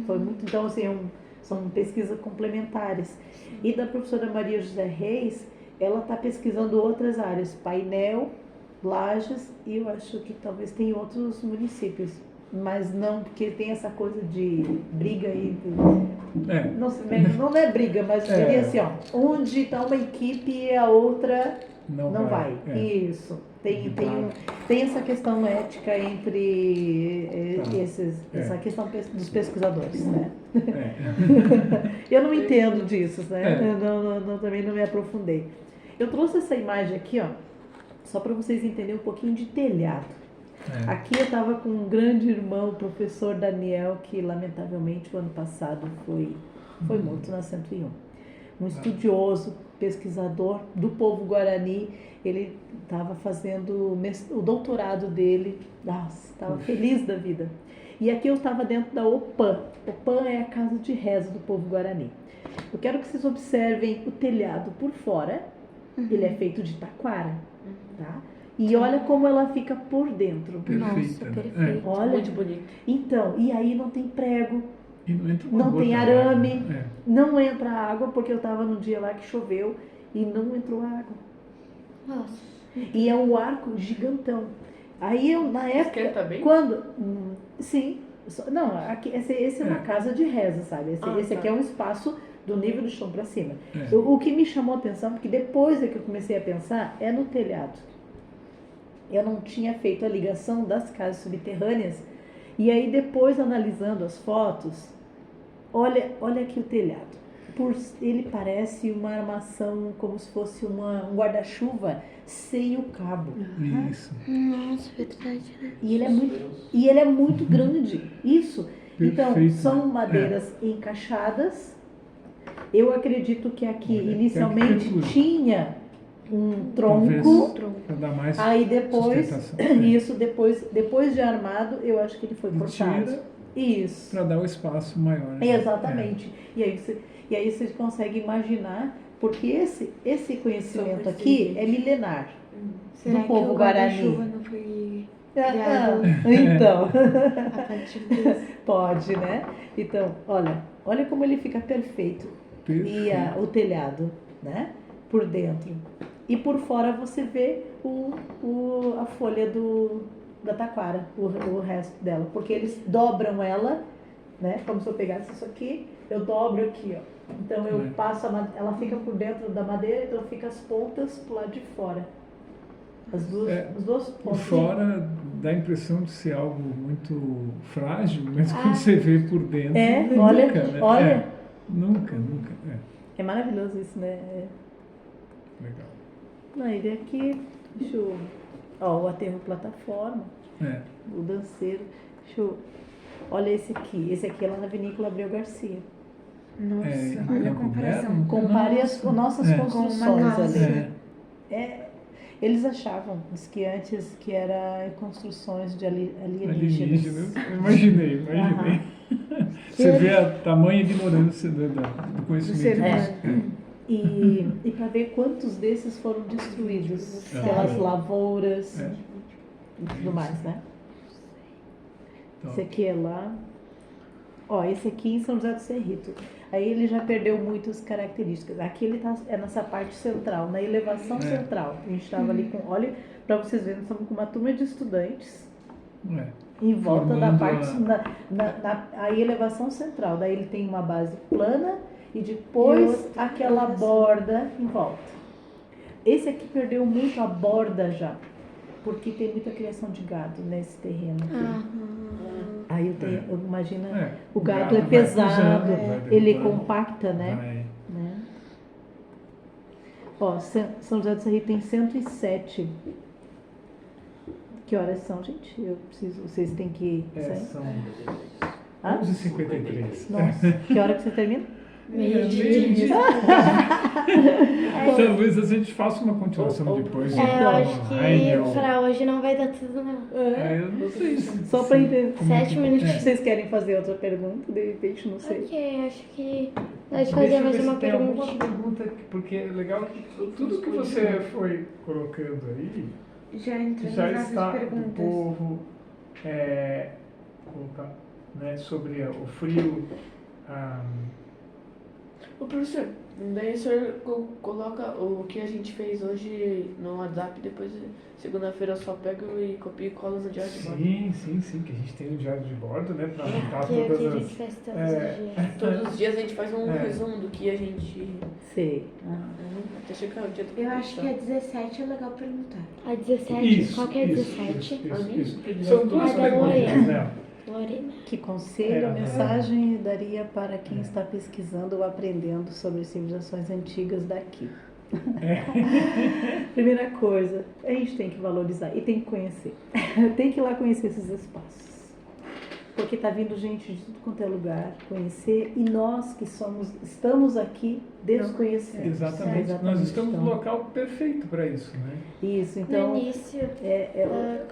Foi muito, então, assim, são pesquisas complementares. E da professora Maria José Reis, ela está pesquisando outras áreas, Painel, Lages, e eu acho que talvez tem outros municípios. Mas não, porque tem essa coisa de briga aí. Não é briga, mas seria assim, ó, onde está uma equipe e a outra Não vai. É. Isso. Tem essa questão ética entre essa questão dos pesquisadores, né? É. Eu não entendo disso, né? É. Eu também não me aprofundei. Eu trouxe essa imagem aqui, ó, só para vocês entenderem um pouquinho de telhado. É. Aqui eu estava com um grande irmão, o professor Daniel, que lamentavelmente o ano passado foi morto na 101. Um estudioso, pesquisador do povo Guarani. Ele estava fazendo o doutorado dele. Nossa, estava feliz da vida. E aqui eu estava dentro da OPAN. OPAN é a casa de reza do povo Guarani. Eu quero que vocês observem o telhado por fora. Ele é feito de taquara, tá? E olha como ela fica por dentro. Perfeita. Nossa, perfeito. Olha, Muito bonito. então, e aí não tem prego, E não entra uma não gota tem d'água. arame, É. não entra água, porque eu estava num dia lá que choveu e não entrou água. Nossa. E é um arco gigantão. Aí eu, na época, Esquenta bem? quando... sim. Não, aqui, esse é uma É. casa de reza, sabe? Esse tá. aqui é um espaço do nível do chão para cima. É. O que me chamou a atenção, porque depois é que eu comecei a pensar, é no telhado. Eu não tinha feito a ligação das casas subterrâneas. E aí depois, analisando as fotos, olha aqui o telhado. Ele parece uma armação, como se fosse um guarda-chuva sem o cabo. Isso. Nossa, verdade, né? E ele é muito grande. Isso. Então, Perfeito, são né? madeiras encaixadas. Eu acredito que aqui Olha, inicialmente arquitetura. tinha um Talvez tronco. para dar mais Aí depois, sustentação. isso, depois de armado, eu acho que ele foi E cortado. tira Isso. para dar o espaço maior. Né? Exatamente. E aí você consegue imaginar, porque esse conhecimento São aqui é milenar. Será Do povo que o Guarani. guarda-chuva não foi Ah, criado então, a partir disso? pode, né? Então, olha como ele fica perfeito. E o telhado, né? Por dentro. E por fora você vê a folha da taquara, o resto dela. Porque eles dobram ela, né? Como se eu pegasse isso aqui, eu dobro aqui, ó. Então eu passo ela fica por dentro da madeira, então fica as pontas pro lado de fora. As duas Por pontas. fora dá a impressão de ser algo muito frágil, mas quando você vê por dentro. Olha, nunca, né? olha. Nunca. É maravilhoso isso, né? Legal. Aí aqui, deixa eu... Ó, o aterro plataforma, o danceiro. Olha esse aqui é lá na Vinícola Abreu Garcia. Nossa, olha a comparação. Compare as nossas construções Com uma ali. Eles achavam, diz que antes que era construções de alienígenas. Eu imaginei. Você vê a tamanha ignorância do conhecimento. E para ver quantos desses foram destruídos pelas lavouras e tudo mais, né? Esse aqui é lá. Ó, esse aqui em São José do Cerrito. Aí ele já perdeu muitas características. Aqui ele é nessa parte central, na elevação central. A gente estava ali com... Olha, para vocês verem, nós estamos com uma turma de estudantes em volta da parte... a elevação central. Daí ele tem uma base plana e depois aquela borda em volta. Esse aqui perdeu muito a borda já, porque tem muita criação de gado nesse terreno aqui. Aí imagina, o gado é pesado, ele compacta, né? Ó, São José do Cerrito tem 107. Que horas são, gente? Vocês têm que sair? São Hã? 11h53. Nossa, que hora que você termina? Meio-dia. Talvez a gente faça uma continuação depois. Eu acho online, que pra hoje não vai dar tudo, não. eu não sei. Só para entender. 7 minutos. Vocês querem fazer outra pergunta? De repente, não sei. Ok, acho que pode Deixa fazer eu mais ver uma se tem alguma pergunta. pergunta, porque é legal que tudo que você foi colocando aí Já entramos já nas está do perguntas. povo, colocar, né, sobre o frio. Ô, professor, Daí o senhor coloca o que a gente fez hoje no WhatsApp, depois segunda-feira eu só pego e copio e colo no diário de bordo. Sim, que a gente tem o diário de bordo, né, para anotar Que é o que a todas gente as... faz todos os dias. Todos os dias a gente faz um É. resumo do que a gente... Sei. Até chegar o dia do Eu acho que a 17 é legal perguntar. A 17, Isso, qual que é a isso, 17? isso. São duas Ah, da perguntas, Lorena. né? Lorena. Que conselho, É. mensagem daria para quem está pesquisando ou aprendendo sobre civilizações antigas daqui? Primeira coisa, a gente tem que valorizar e tem que conhecer. Tem que ir lá conhecer esses espaços. Porque está vindo gente de tudo quanto é lugar conhecer e nós que estamos aqui desconhecemos. Exatamente. Nós estamos Então, no local perfeito para isso, né? Isso, então. No início,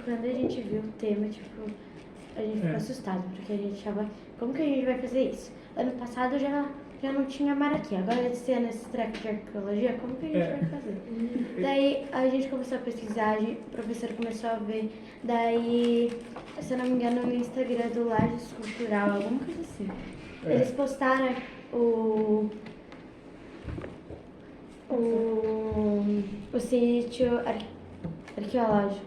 quando a gente viu o tema, tipo, a gente ficou assustado, porque a gente achava, como que a gente vai fazer isso? Ano passado já não tinha mar aqui, agora esse ano esse treco de arqueologia, como que a gente vai fazer? Daí a gente começou a pesquisar, o professor começou a ver, daí, se eu não me engano, no Instagram do Lages Cultural, alguma coisa assim. Eles postaram o sítio arqueológico.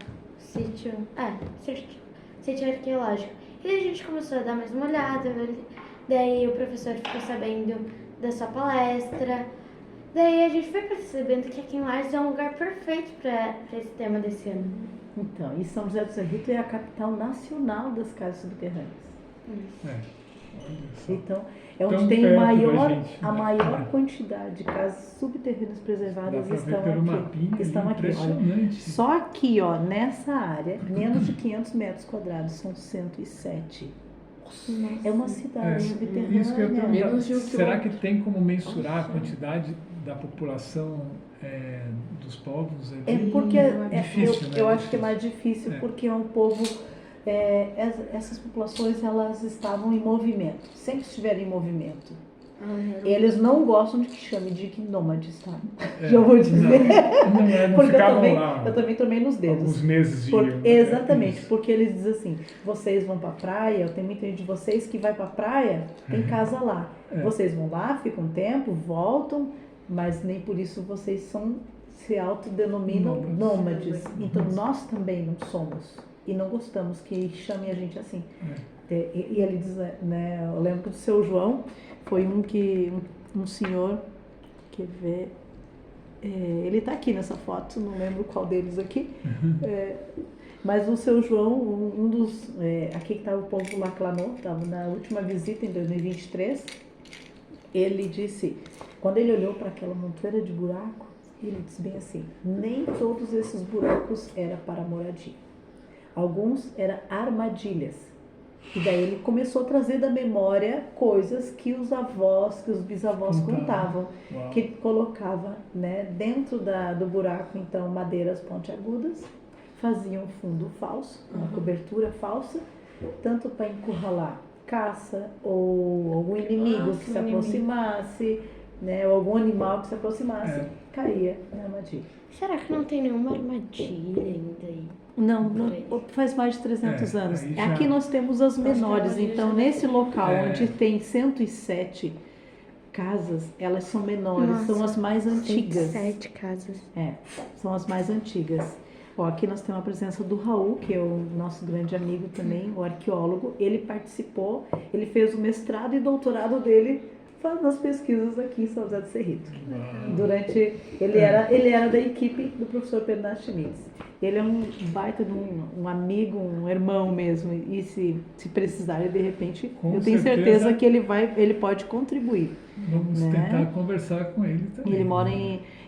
Sítio arqueológico. E aí a gente começou a dar mais uma olhada, daí o professor ficou sabendo da sua palestra. Daí a gente foi percebendo que aqui em Lages é um lugar perfeito para esse tema desse ano. Então, e São José do Cerrito é a capital nacional das casas subterrâneas. Olha só. Então, é onde Tão tem perto da maior, gente, a né? maior quantidade de casas subterrâneas Dá preservadas para ver estão pelo aqui. mapinha, Estão aqui, olha. impressionante. Só aqui, ó, nessa área, menos de 500 metros quadrados, são 107. É uma cidade subterrânea. Isso que eu ia perguntar. Menos de um Será que quilômetro. tem como mensurar a quantidade da população dos povos? É porque difícil, né? eu acho que é mais difícil porque é um povo. Essas populações elas estavam em movimento, sempre estiveram em movimento. Eles não gostam de que chame de nômades, tá? Já vou dizer. Não Porque ficavam lá eu também tomei nos dedos. alguns meses de Exatamente, isso. porque eles dizem assim, vocês vão pra praia, tem muita gente de vocês que vai pra praia, tem casa lá. Vocês vão lá, ficam um tempo, voltam, mas nem por isso vocês se autodenominam nômades. Então nós também não somos e não gostamos que chamem a gente assim. E ele diz, né, eu lembro que do seu João foi um senhor que vê. Ele está aqui nessa foto, não lembro qual deles aqui. Mas o seu João, um dos. Aqui que estava o povo lá clamou, estava na última visita em 2023. Ele disse, quando ele olhou para aquela montoeira de buraco, ele disse bem assim: nem todos esses buracos eram para moradia. Alguns eram armadilhas. E daí ele começou a trazer da memória coisas que os avós, que os bisavós contavam. Uau. Que colocava, né, dentro do buraco, então, madeiras pontiagudas, faziam fundo falso, uma cobertura falsa, tanto para encurralar caça ou algum inimigo que se aproximasse, né, ou algum animal que se aproximasse, caía na armadilha. Será que não tem nenhuma armadilha ainda aí? Não, faz mais de 300 anos. aí já- Aqui nós temos as menores, então nesse local onde tem 107 casas, elas são menores, Nossa, são as mais antigas. 7 casas. São as mais antigas. Ó, aqui nós temos a presença do Raul, que é o nosso grande amigo também, o arqueólogo. Ele participou, ele fez o mestrado e doutorado dele nas pesquisas aqui em São José do Cerrito. Ele era da equipe do professor Bernard Schmitz. Ele é um baita de um amigo, um irmão mesmo. E se precisar, de repente, Com eu tenho certeza que ele pode contribuir. Vamos tentar conversar com ele também. Ele mora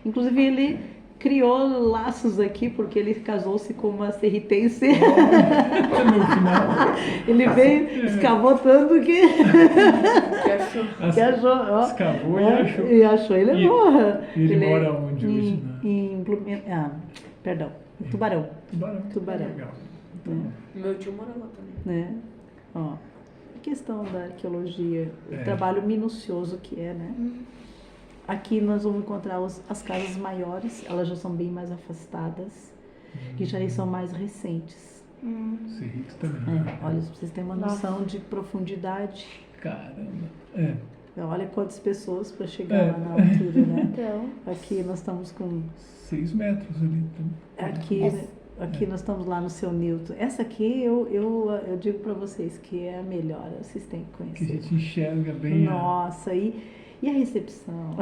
inclusive ele criou laços aqui, porque ele casou-se com uma serritense. No final, Ele veio, escavou tanto que achou. Ó, escavou e achou. E achou, ele é morra. Ele mora onde hoje, né? Em perdão, em Tubarão. Tubarão. Legal. Meu tio mora lá também. Né? Ó, a questão da arqueologia, o É. trabalho minucioso que é, né? Aqui nós vamos encontrar as casas maiores, elas já são bem mais afastadas, que já são mais recentes. Cerrito também. Olha, pra vocês terem uma noção de profundidade. Caramba. Olha quantas pessoas para chegar lá na altura, né? Então, Aqui nós estamos com 6 metros ali. Então. Aqui nós estamos lá no seu Newton. Essa aqui eu digo para vocês que é a melhor, vocês têm que Que a conhecer. gente enxerga bem. Nossa, e a recepção?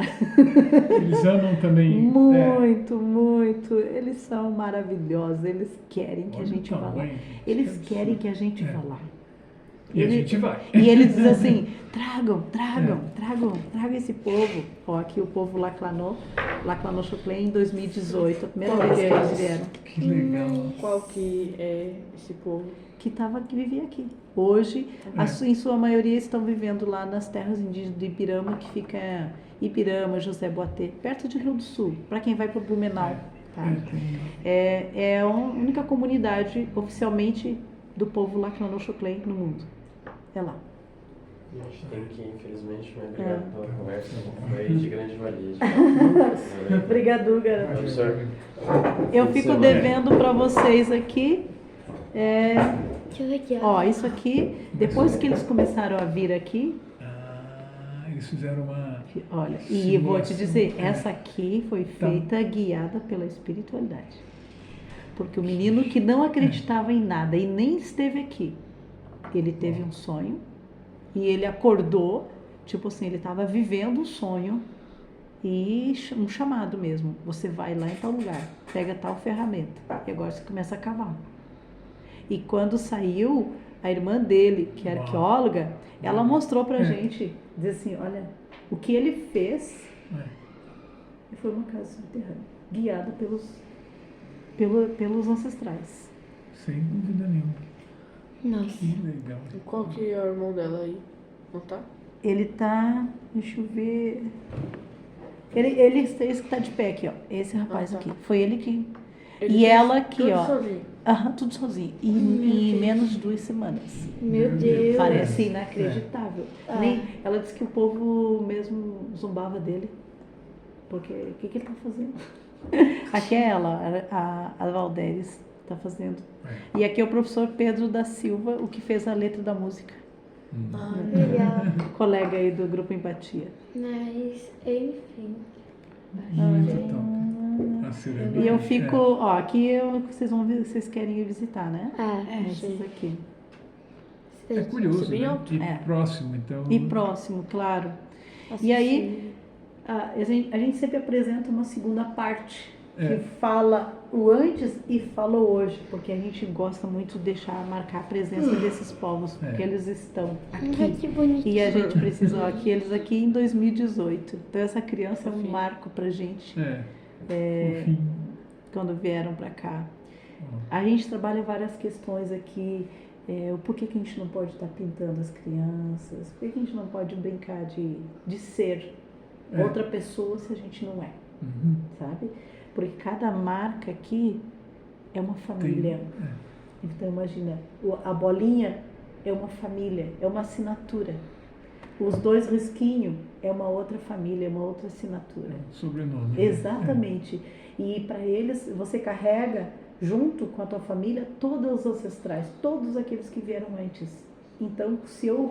Eles amam também. Muito. Eles são maravilhosos, eles querem que a Olha o gente vá lá. tamanho, Eles isso é querem absurdo. que a gente vá lá. E a gente vai. E ele diz assim, tragam esse povo. Ó, aqui o povo Laclanô Choclen em 2018, a primeira Qual vez que que é eles esse? vieram. Que legal. Qual que é esse povo? Que vivia aqui. Hoje, em sua maioria, estão vivendo lá nas terras indígenas de Ibirama, que fica Ibirama, José Boatê, perto de Rio do Sul, para quem vai para Blumenau. Tá? É a única comunidade oficialmente do povo Laclanô Choclen no mundo. É lá. A gente tem que, infelizmente, me obrigado pela conversa. Foi de grande valia. Obrigado, garoto. Professor, Eu fico devendo para vocês aqui. que legal. Ó, isso aqui, depois que eles começaram a vir aqui, Eles fizeram uma. olha, e eu vou te simulação. dizer, essa aqui foi Tá. feita guiada pela espiritualidade. Porque o menino que não acreditava em nada e nem esteve aqui, ele teve um sonho e ele acordou, tipo assim, ele estava vivendo um sonho e um chamado mesmo. Você vai lá em tal lugar, pega tal ferramenta e agora você começa a cavar. E quando saiu, a irmã dele, que é Uau. arqueóloga, ela mostrou pra É. gente, diz assim, olha, o que ele fez foi uma casa subterrânea, guiada pelos ancestrais. Sem dúvida nenhuma. Nossa. Que legal. E qual que é o irmão dela aí? Não tá? Ele tá, deixa eu ver, esse que tá de pé aqui, ó, esse rapaz Ah, tá. aqui, foi ele que, Ele e fez ela aqui, tudo ó, sozinho. tudo sozinho, em menos de 2 semanas. Meu Deus. Parece inacreditável. É. Nem, ela disse que o povo mesmo zombava dele. Porque o que ele tá fazendo? Aqui é ela, a Valdéres está fazendo. E aqui é o professor Pedro da Silva, o que fez a letra da música. Ah, legal. Colega aí do Grupo Empatia. Mas, enfim. Muito top. A cerimônia. E eu fico, ó, aqui vocês vão ver, vocês querem ir visitar, né? Esses aqui. É curioso, Bem né? alto. E É. próximo, então. E próximo, claro. E aí, a gente sempre apresenta uma segunda parte, que fala o antes e fala o hoje, porque a gente gosta muito de deixar marcar a presença desses povos, porque eles estão Ai, aqui. que bonito. E a gente precisa, ó, eles aqui em 2018. Então essa criança é um marco pra gente, Fofinho. quando vieram pra cá. A gente trabalha várias questões aqui. O porquê que a gente não pode estar pintando as crianças? Por que a gente não pode brincar de ser outra pessoa se a gente não é? Uhum. Sabe? Porque cada marca aqui é uma família. Então imagina, a bolinha é uma família, é uma assinatura. Os 2 risquinhos é uma outra família, é uma outra assinatura. Sobrenome. Exatamente. E para eles, você carrega junto com a tua família todos os ancestrais, todos aqueles que vieram antes. Então, se eu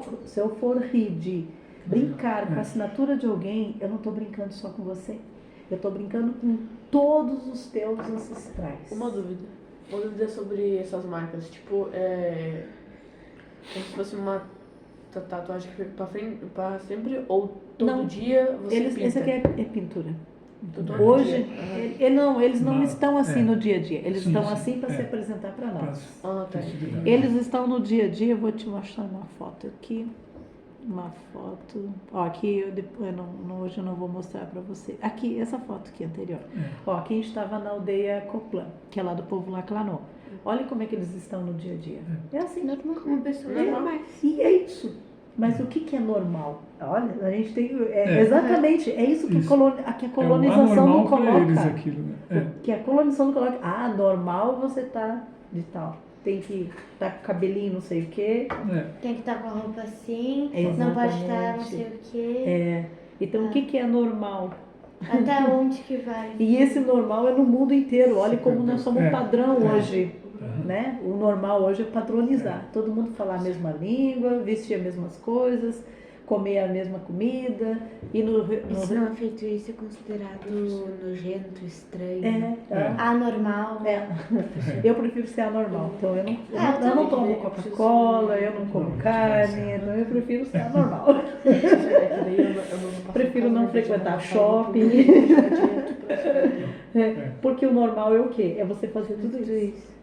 for rir de brincar com a assinatura de alguém, eu não estou brincando só com você. Eu estou brincando com todos os teus ancestrais. Uma dúvida sobre essas marcas. Tipo, como se fosse uma tatuagem que fica pra sempre ou todo Não. dia você pinta? Esse aqui é pintura. Todo Hoje, dia. eles não Não, estão assim é. no dia a dia. Eles Sim, estão sim, assim para é. se apresentar para nós. Ah, tá. Festividade. Eles estão no dia a dia. Eu vou te mostrar uma foto aqui. Uma foto. Ó, aqui hoje eu não vou mostrar para você. Aqui, essa foto aqui anterior. Ó, aqui a gente estava na aldeia Coplan, que é lá do povo Laclanô. Olha como é que eles estão no dia a dia. É assim. Normal, como pessoa É. normal. E é isso. Mas o que é normal? Olha, a gente tem. Exatamente, é isso que, que a colonização não pra eles coloca. aquilo, né? Que a colonização não coloca. Ah, normal você tá de tal. Tem que estar com cabelinho não sei o quê. Tem que estar com a roupa assim, Exatamente. não pode estar não sei o quê. Então o que é normal? Até onde que vai? E esse normal é no mundo inteiro. Olha como nós somos padrão hoje. Né? O normal hoje é padronizar. Todo mundo falar a mesma língua, vestir as mesmas coisas, comer a mesma comida. E no Isso não é feito, isso é considerado nojento, estranho. Anormal. Eu prefiro ser anormal. Então eu não tomo Coca-Cola, eu não como carne, então eu prefiro ser anormal. Prefiro não frequentar shopping. Porque o normal é o quê? É você fazer tudo isso.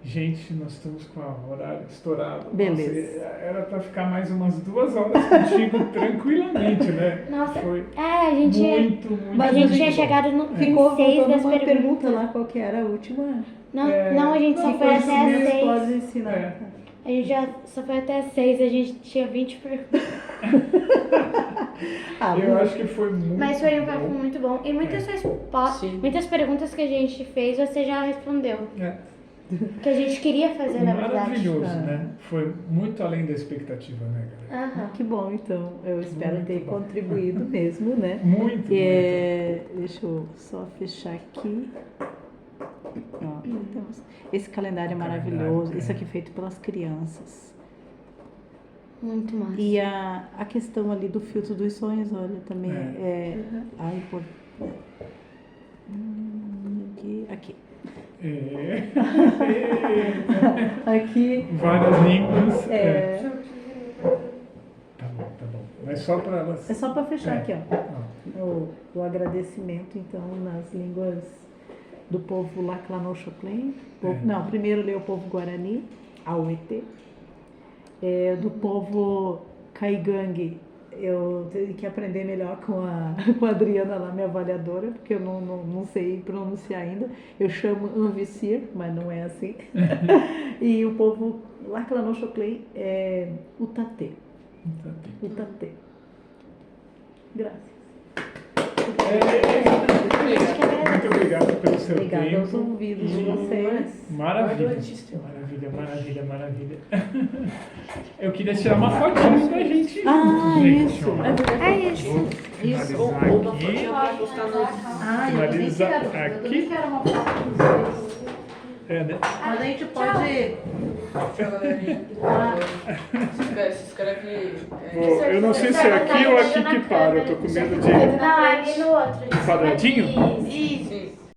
Gente, nós estamos com o horário estourado. Beleza. Nossa, era para ficar mais umas 2 horas contigo tranquilamente, né? Nossa, Foi a gente, muito Mas a gente a tinha gente chegado no Ficou 6 faltando das uma perguntas. pergunta lá, qual que era a última? Não, a gente só foi até as 6. Pode ensinar. É. A gente já só foi até as 6, a gente tinha 20 perguntas. Eu acho que foi muito Mas foi um papo bom. muito bom. E muitas respostas, muitas perguntas que a gente fez, você já respondeu. É. Que a gente queria fazer, na verdade. Maravilhoso, né? Foi muito além da expectativa, né, galera? Aham. Que bom, então. Eu espero Muito ter bom. contribuído mesmo, né? Muito, Deixa eu só fechar aqui. Ó, temos esse calendário é maravilhoso. Isso aqui é feito pelas crianças. Muito massa. E a questão ali do filtro dos sonhos, olha, também aqui. É. Aqui. Várias línguas. Tá Tá bom. Mas só para elas. É só para fechar aqui, ó. Ó. O agradecimento, então, nas línguas do povo Laclanochlin. Não, primeiro lê o povo Guarani, Auete. Do povo Caigangue, eu tenho que aprender melhor com a Adriana lá, minha avaliadora, porque eu não sei pronunciar ainda. Eu chamo Anvicir, mas não é assim. E o povo Laclanochlin é Utatê. Utatê. Graças. Muito obrigado pelo seu Obrigada tempo. aos ouvidos de vocês. Maravilha. Maravilha. Eu queria tirar uma fotinho da gente. Gente, isso. ó. É isso. Vou finalizar aqui. Finalizar aqui. Né? Mas a gente pode. Se inscreve. Eu não sei se é aqui ou aqui que para. Eu tô com medo de Não, é ali no outro. quadradinho. Isso.